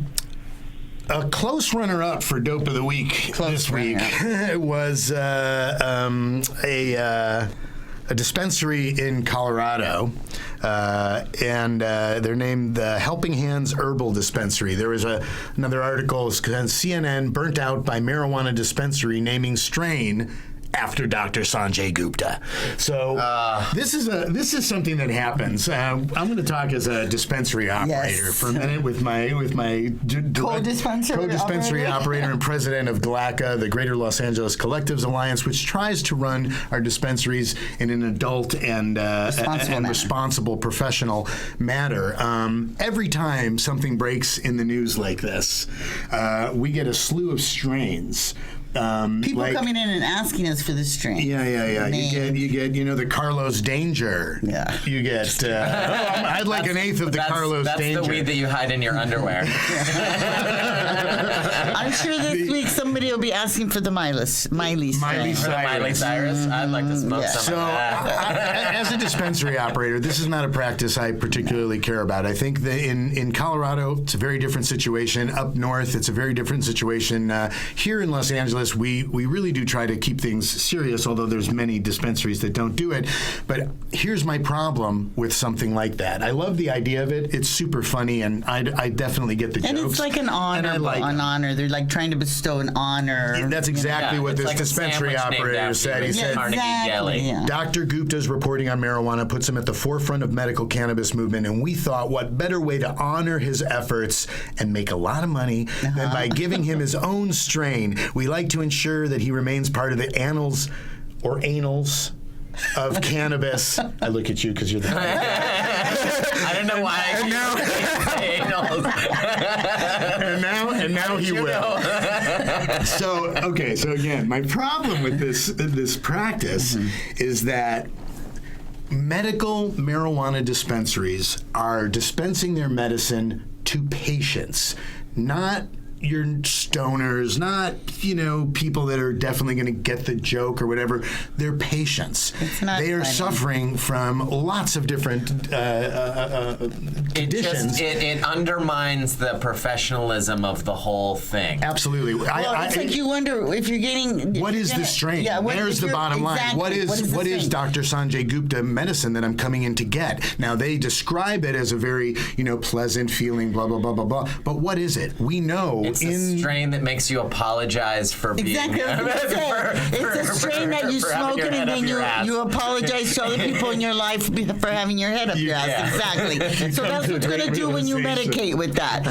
A close runner-up for Dope of the Week this week was a dispensary in Colorado, and they're named the Helping Hands Herbal Dispensary. There was another article on CNN, burnt out by marijuana dispensary naming strain after Dr. Sanjay Gupta. So this is something that happens. I'm going to talk as a dispensary operator for a minute with my co-dispensary operator and president of GLACA, the Greater Los Angeles Collectives Alliance, which tries to run our dispensaries in an adult and responsible professional manner. Every time something breaks in the news like this, we get a slew of strains People coming in and asking us for the strain. Yeah. You get the Carlos Danger. Yeah. You get. I'd like an eighth of the Carlos Danger. That's the weed that you hide in your underwear. I'm sure this week somebody will be asking for the Miley strain. Miley Cyrus. I'd like to smoke some of that. As a dispensary operator, this is not a practice I particularly care about. I think that in Colorado, it's a very different situation. Up north, it's a very different situation. Here in Los Angeles, we really do try to keep things serious, although there's many dispensaries that don't do it. But here's my problem with something like that. I love the idea of it. It's super funny, and I definitely get the jokes. And it's like an honor. Honor. They're like trying to bestow an honor. And that's exactly what this like dispensary operator said. He said, Dr. Gupta's reporting on marijuana puts him at the forefront of medical cannabis movement, and we thought what better way to honor his efforts and make a lot of money than by giving him his own strain. We like to ensure that he remains part of the annals or anals of cannabis. I look at you because you're the I don't know why. And now he will. So again, my problem with this practice is that medical marijuana dispensaries are dispensing their medicine to patients, not your stoners, not people that are definitely going to get the joke or whatever. They're patients. They are suffering from lots of different conditions. It undermines the professionalism of the whole thing. Absolutely. It's like you wonder if you're getting. What is the strain? Yeah, there's the bottom line. What is Dr. Sanjay Gupta medicine that I'm coming in to get? Now they describe it as a very pleasant feeling, blah blah blah blah blah. But what is it? We know. It's a strain that makes you apologize for being... Exactly. It's a strain that you smoke it and then you apologize to other people in your life for having your head up your ass. Exactly. So that's what it's going to do when you medicate with that.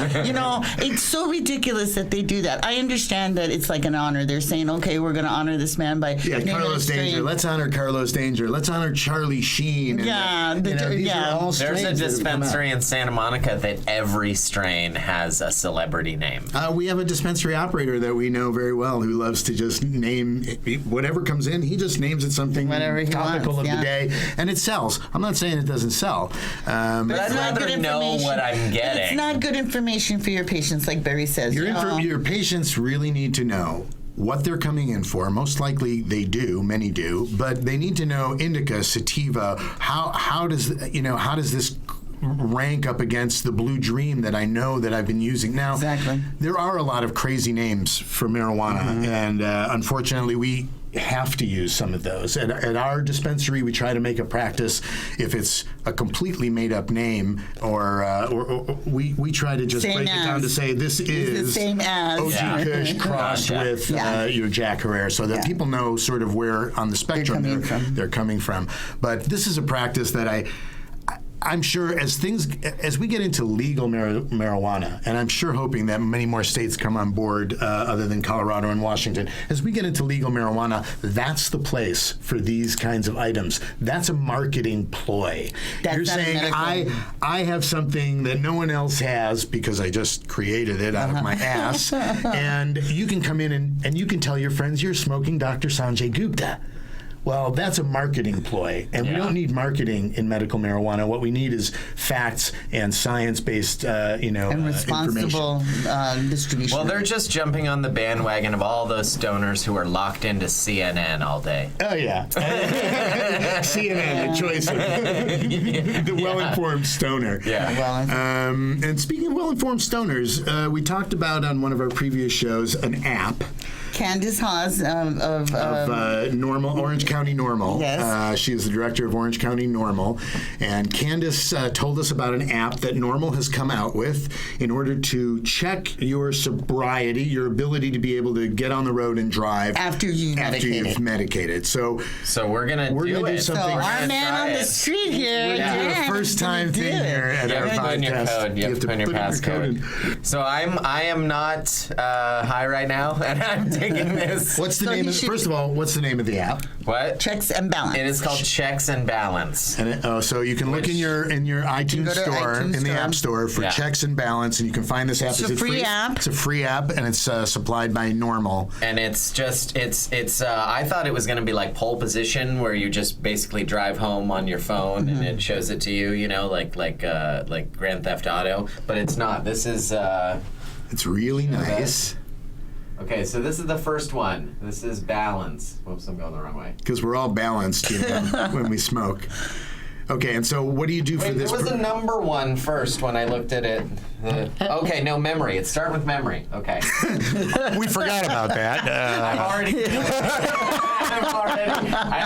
It's so ridiculous that they do that. I understand that it's like an honor. They're saying, okay, we're going to honor this man by... Yeah, Carlos Danger. Let's honor Carlos Danger. Let's honor Charlie Sheen. These are all There's a dispensary in Santa Monica that every strain has a celebrity name. We have a dispensary operator that we know very well who loves to just name whatever comes in. He just names it something topical of the day, and it sells. I'm not saying it doesn't sell. But I'd rather know what I'm getting. It's not good information for your patients, like Barry says. Your patients really need to know what they're coming in for. Most likely they do, many do, but they need to know indica, sativa, how does this rank up against the Blue Dream that I know that I've been using. Now, there are a lot of crazy names for marijuana, and unfortunately we have to use some of those. At our dispensary, we try to make a practice, if it's a completely made-up name, or we try to just break it down to say this is the same as OG Kush crossed with your Jack Herrera, so that people know sort of where on the spectrum they're coming from. But this is a practice that I'm sure as we get into legal marijuana, and I'm sure hoping that many more states come on board other than Colorado and Washington, as we get into legal marijuana, that's the place for these kinds of items. That's a marketing ploy. You're saying I have something that no one else has because I just created it out of my ass, and you can come in and you can tell your friends you're smoking Dr. Sanjay Gupta. Well, that's a marketing ploy, and we don't need marketing in medical marijuana. What we need is facts and science-based, and responsible distribution. Well, they're just jumping on the bandwagon of all those stoners who are locked into CNN all day. Oh yeah, CNN, the choice of the well-informed stoner. Yeah. And speaking of well-informed stoners, we talked about on one of our previous shows an app. Candace Haas of Orange County Normal. Yes. She is the director of Orange County Normal. And Candace told us about an app that Normal has come out with in order to check your sobriety, your ability to be able to get on the road and drive after you've medicated. So we're gonna do something. So our man on the street here. We're doing a first-time thing here at our podcast. You have to put in your passcode. So I am not high right now, and I'm taking taking this. What's the name? First of all, what's the name of the app? What? Checks and Balance. It is called Checks and Balance. And so you can look in your iTunes store, in the App Store for Checks and Balance, and you can find this app. It's a free app. It's a free app, and it's supplied by Normal. And it's just I thought it was going to be like pole position, where you just basically drive home on your phone and it shows it to you, like Grand Theft Auto, but it's not. This is. It's really nice. Okay, so this is the first one. This is Balance. Whoops, I'm going the wrong way. Because we're all balanced when we smoke. Okay, and so what do you do for this? There was a number one first when I looked at it. Okay, no, memory. It started with memory. Okay. We forgot about that. I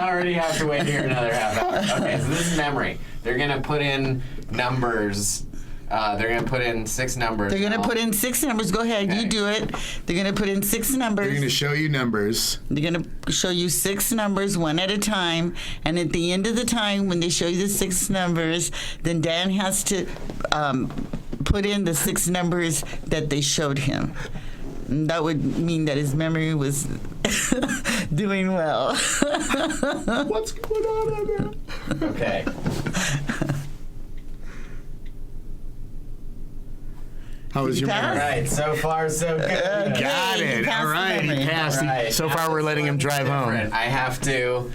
already have to wait here another half hour. Okay, so this is memory. They're going to put in numbers. They're going to put in 6 numbers. They're going to put in 6 numbers. Go ahead, okay. You do it. They're going to put in 6 numbers. They're going to show you numbers. They're going to show you 6 numbers one at a time. And at the end of the time, when they show you the 6 numbers, then Dan has to put in the 6 numbers that they showed him. And that would mean that his memory was doing well. What's going on there? Okay. How was your memory? All right, so far so good. Got it. All right, he passed. Right. So far we're letting him drive home. I have to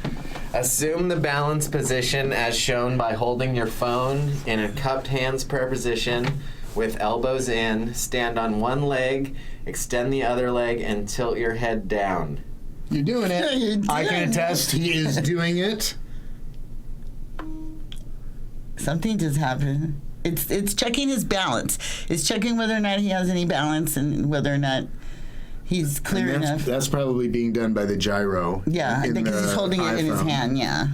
assume the balance position as shown by holding your phone in a cupped hands prayer position with elbows in, stand on one leg, extend the other leg, and tilt your head down. You're doing it. I can attest he is doing it. Something just happened. It's checking his balance. It's checking whether or not he has any balance and whether or not he's clear enough. That's probably being done by the gyro. Yeah, because he's holding it in his hand, yeah.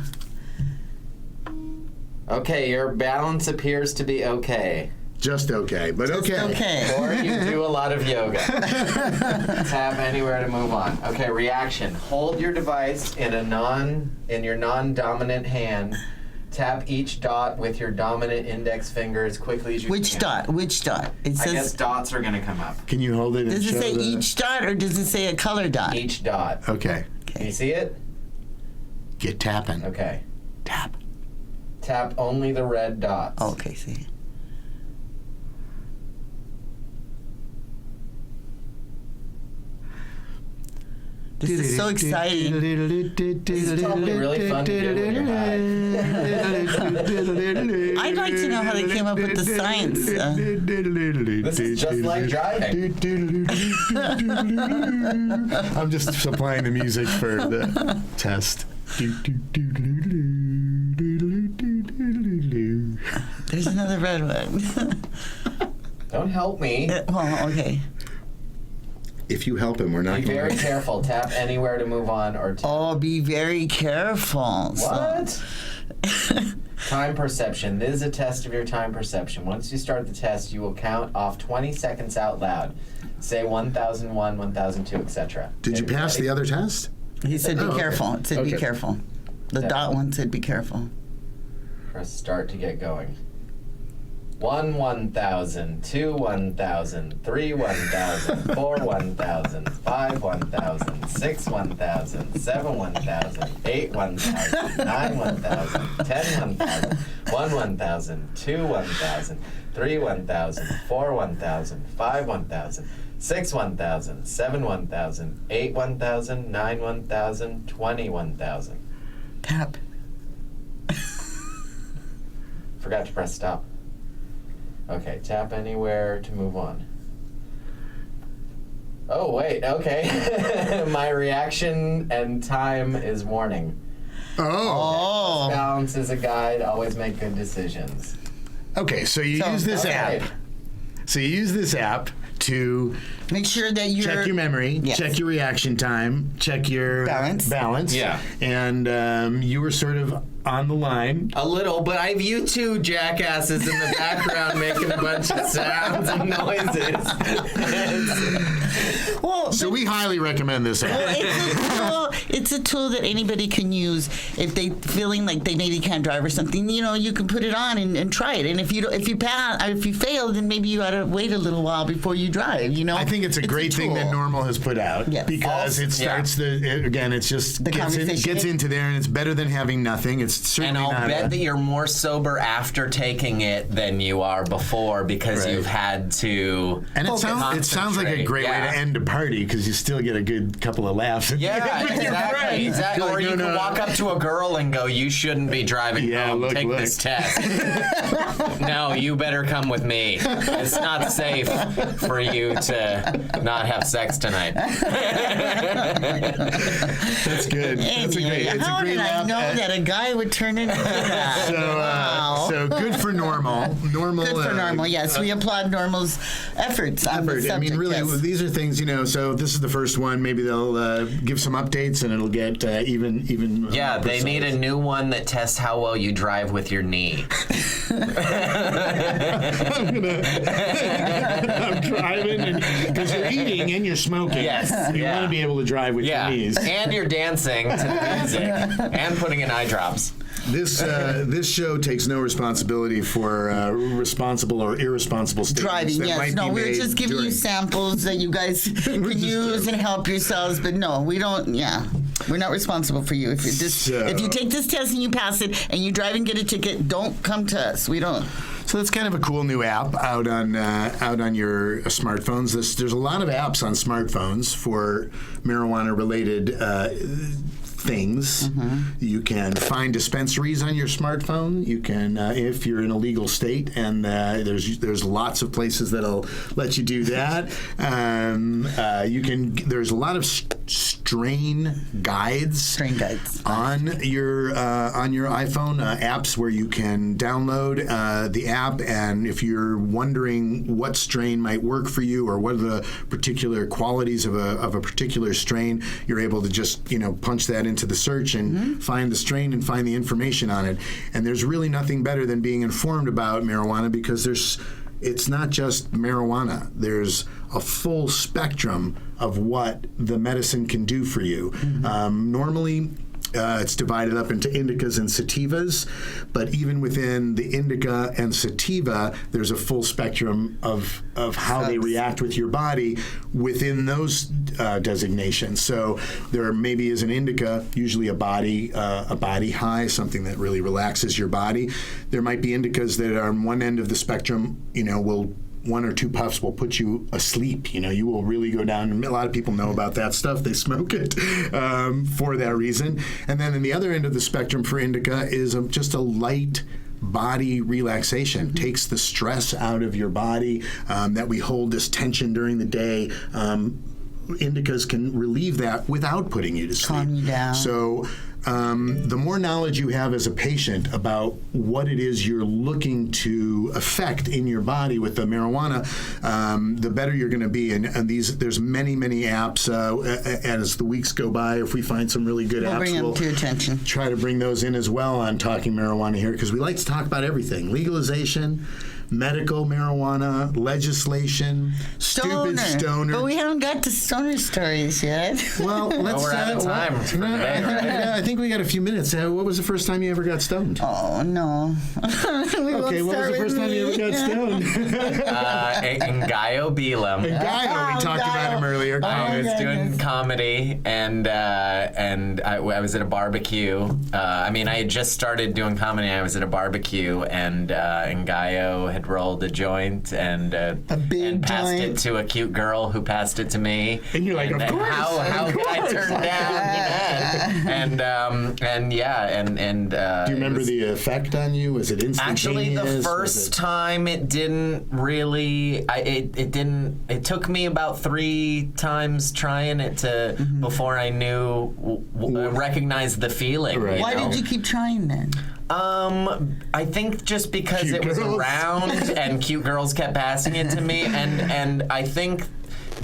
Okay, your balance appears to be okay. Just okay, but okay. Or you do a lot of yoga. Tap anywhere to move on. Okay, reaction. Hold your device in your non-dominant hand. Tap each dot with your dominant index finger as quickly as you can. Which dot? It says, I guess dots are going to come up. Can you hold it? Does it say each dot or does it say a color dot? Each dot. Okay. Can you see it? Get tapping. Okay. Tap. Tap only the red dots. Oh, okay, see. This is so exciting. This is totally really fun to do when you're high. I'd like to know how they came up with the science. This is just like driving. I'm just supplying the music for the test. There's another red one. Don't help me. Well, okay. If you help him, we're not going to... Be very careful. Tap anywhere to move on or... Oh, be very careful. What? Time perception. This is a test of your time perception. Once you start the test, you will count off 20 seconds out loud. Say 1001, 1002, etc. Did you pass the other test? He said be careful. Okay. It said be careful. The dot one said be careful. Press start to get going. 1 1000, 2 1000, 3 1000, 4 1000, 5 1000, 6 1000, 7 1000, 8 1000, 9 1000, 10 1000, 1 1000, 2 1000, 3 1000, 4 1000, 5 1000, 6 1000, 7 1000, 8 1000, 9 1000, 20 1000. Tap. Forgot to press stop. Okay, tap anywhere to move on. Oh, wait, okay. My reaction and time is warning. Oh. Balance is a guide. Always make good decisions. Okay, so you use this app. So you use this app to make sure that you check your memory, check your reaction time, check your balance. Yeah. And you were sort of on the line. A little, but I have you two jackasses in the background making a bunch of sounds and noises. So we highly recommend this app. Well, it's a tool that anybody can use if they feeling like they maybe can't drive or something. You know, you can put it on and try it. And if you pass, or if you fail, then maybe you ought to wait a little while before you drive. You know. I think think it's a great thing that Normal has put out because it starts it's just gets into there, and it's better than having nothing. It's certainly and I'll not bet that you're more sober after taking it than you are before because you've had to. And it sounds like a great way to end a party because you still get a good couple of laughs. Exactly. Or you can walk up to a girl and go, "You shouldn't be driving home. Take this test." No, you better come with me. It's not safe for you to not have sex tonight. That's good. That's a great. It's How a great did I know that a guy would turn into that? So good for Normal. Normal. Good for Normal. Yes, we applaud Normal's efforts on the subject. I mean, really, these are things So this is the first one. Maybe they'll give some updates, and it'll get even. Yeah, they need a new one that tests how well you drive with your knee. I'm driving because you're eating and you're smoking. Yes, you want to be able to drive with your knees, and you're dancing to the music and putting in eye drops. This show takes no responsibility for responsible or irresponsible statements driving. That yes, might no, be we're made just giving you samples that you guys can use and help yourselves. But no, we don't. Yeah, we're not responsible for you. If you take this test and you pass it and you drive and get a ticket, don't come to us. We don't. So that's kind of a cool new app out on your smartphones. There's a lot of apps on smartphones for marijuana-related things. You can find dispensaries on your smartphone. You can, if you're in a legal state, and there's lots of places that'll let you do that. There's a lot of strain guides on your iPhone apps where you can download the app, and if you're wondering what strain might work for you or what are the particular qualities of a particular strain, you're able to just punch that into the search and find the strain and find the information on it. And there's really nothing better than being informed about marijuana because it's not just marijuana. There's a full spectrum of what the medicine can do for you. Normally, it's divided up into indicas and sativas, but even within the indica and sativa, there's a full spectrum of how they react with your body within those designations. So there maybe is an indica, usually a body high, something that really relaxes your body. There might be indicas that are on one end of the spectrum, will 1 or 2 puffs will put you asleep. You will really go down. And a lot of people know about that stuff. They smoke it for that reason. And then in the other end of the spectrum for indica is just a light body relaxation. Takes the stress out of your body that we hold this tension during the day. Indicas can relieve that without putting you to sleep. Calm you down. So the more knowledge you have as a patient about what it is you're looking to affect in your body with the marijuana, the better you're going to be. And there's many apps. As the weeks go by, if we find some really good apps, bring them to your attention. Try to bring those in as well on Talking Marijuana here, because we like to talk about everything: legalization, medical marijuana, legislation, stupid stoner. But we haven't got to stoner stories yet. Well, we're out of time for today, right? Yeah, I think we got a few minutes. What was the first time you ever got stoned? Oh, no. Okay, what was the first time you ever got stoned? In Gallo Belam. In Gallo, we talked about him earlier. I was doing comedy, and I was at a barbecue. I had just started doing comedy. I was at a barbecue, and Gallo had rolled a joint and passed it to a cute girl who passed it to me. And you're like, of course. How could I turn down? Do you remember the effect on you? Was it instantaneous? Actually, the first time it didn't really. It took me about 3 times trying it to before I recognized the feeling. Right. Why did you keep trying then? I think just because Cute it was girls. around and cute girls kept passing it to me, and I think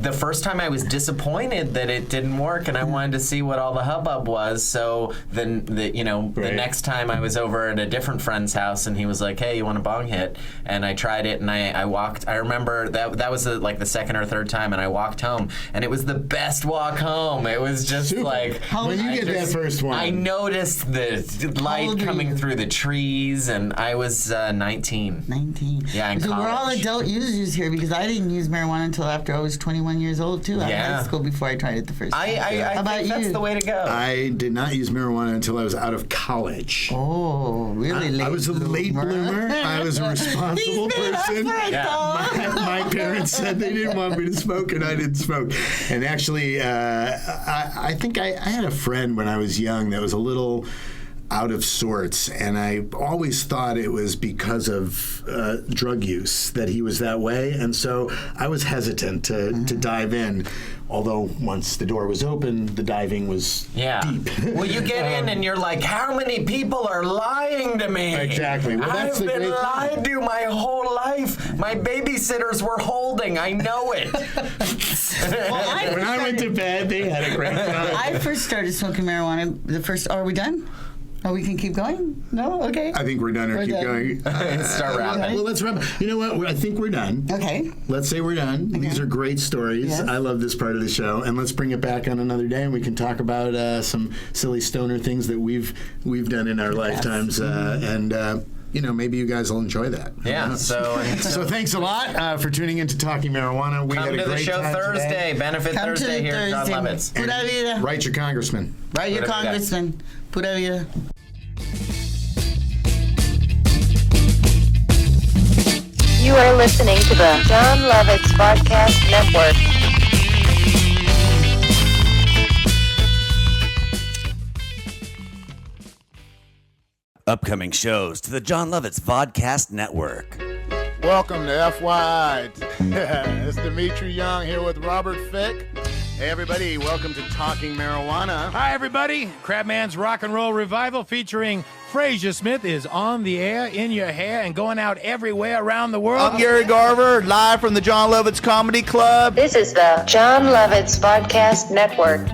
the first time I was disappointed that it didn't work, and I wanted to see what all the hubbub was. So then, the next time I was over at a different friend's house, and he was like, "Hey, you want a bong hit?" And I tried it, and I walked. I remember that was the second or third time, and I walked home, and it was the best walk home. It was just like when you get that first one, I noticed the light coming through the trees, and I was 19. 19. Yeah, in so college. we're all adult users here because I didn't use marijuana until after I was 21. 21 years old too. Out of high school before I tried it the first time. How about you? That's the way to go. I did not use marijuana until I was out of college. Oh, really late? I was a late bloomer. I was a responsible person. My parents said they didn't want me to smoke, and I didn't smoke. And actually, I think I had a friend when I was young that was a little out of sorts, and I always thought it was because of drug use that he was that way, and so I was hesitant to dive in. Although once the door was open, the diving was deep. Well, you get in and you're like, how many people are lying to me? Exactly. Well, I've been lied to my whole life. My babysitters were holding. I know it. When I went to bed, they had a great time. I first started smoking marijuana. Are we done? Oh, we can keep going? No? Okay. I think we're done or keep going. Start wrapping. Well, let's wrap. You know what? I think we're done. Okay. Let's say we're done. Okay. These are great stories. Yes. I love this part of the show. And let's bring it back on another day, and we can talk about some silly stoner things that we've done in our lifetimes. Maybe you guys will enjoy that. Yeah. So thanks a lot for tuning in to Talking Marijuana. We had a great show time Thursday. Today. Benefit Come Thursday here at John Lovitz. Pura vida. Write your congressman. Write your congressman. Pura vida. You are listening to the John Lovitz Vodcast Network. Upcoming shows to the John Lovitz Vodcast Network. Welcome to FY. It's Dimitri Young here with Robert Fick. Hey everybody, welcome to Talking Marijuana. Hi everybody, Crabman's Rock and Roll Revival featuring Frazier Smith is on the air, in your hair, and going out everywhere around the world. I'm Gary Garver, live from the John Lovitz Comedy Club. This is the John Lovitz Vodcast Network.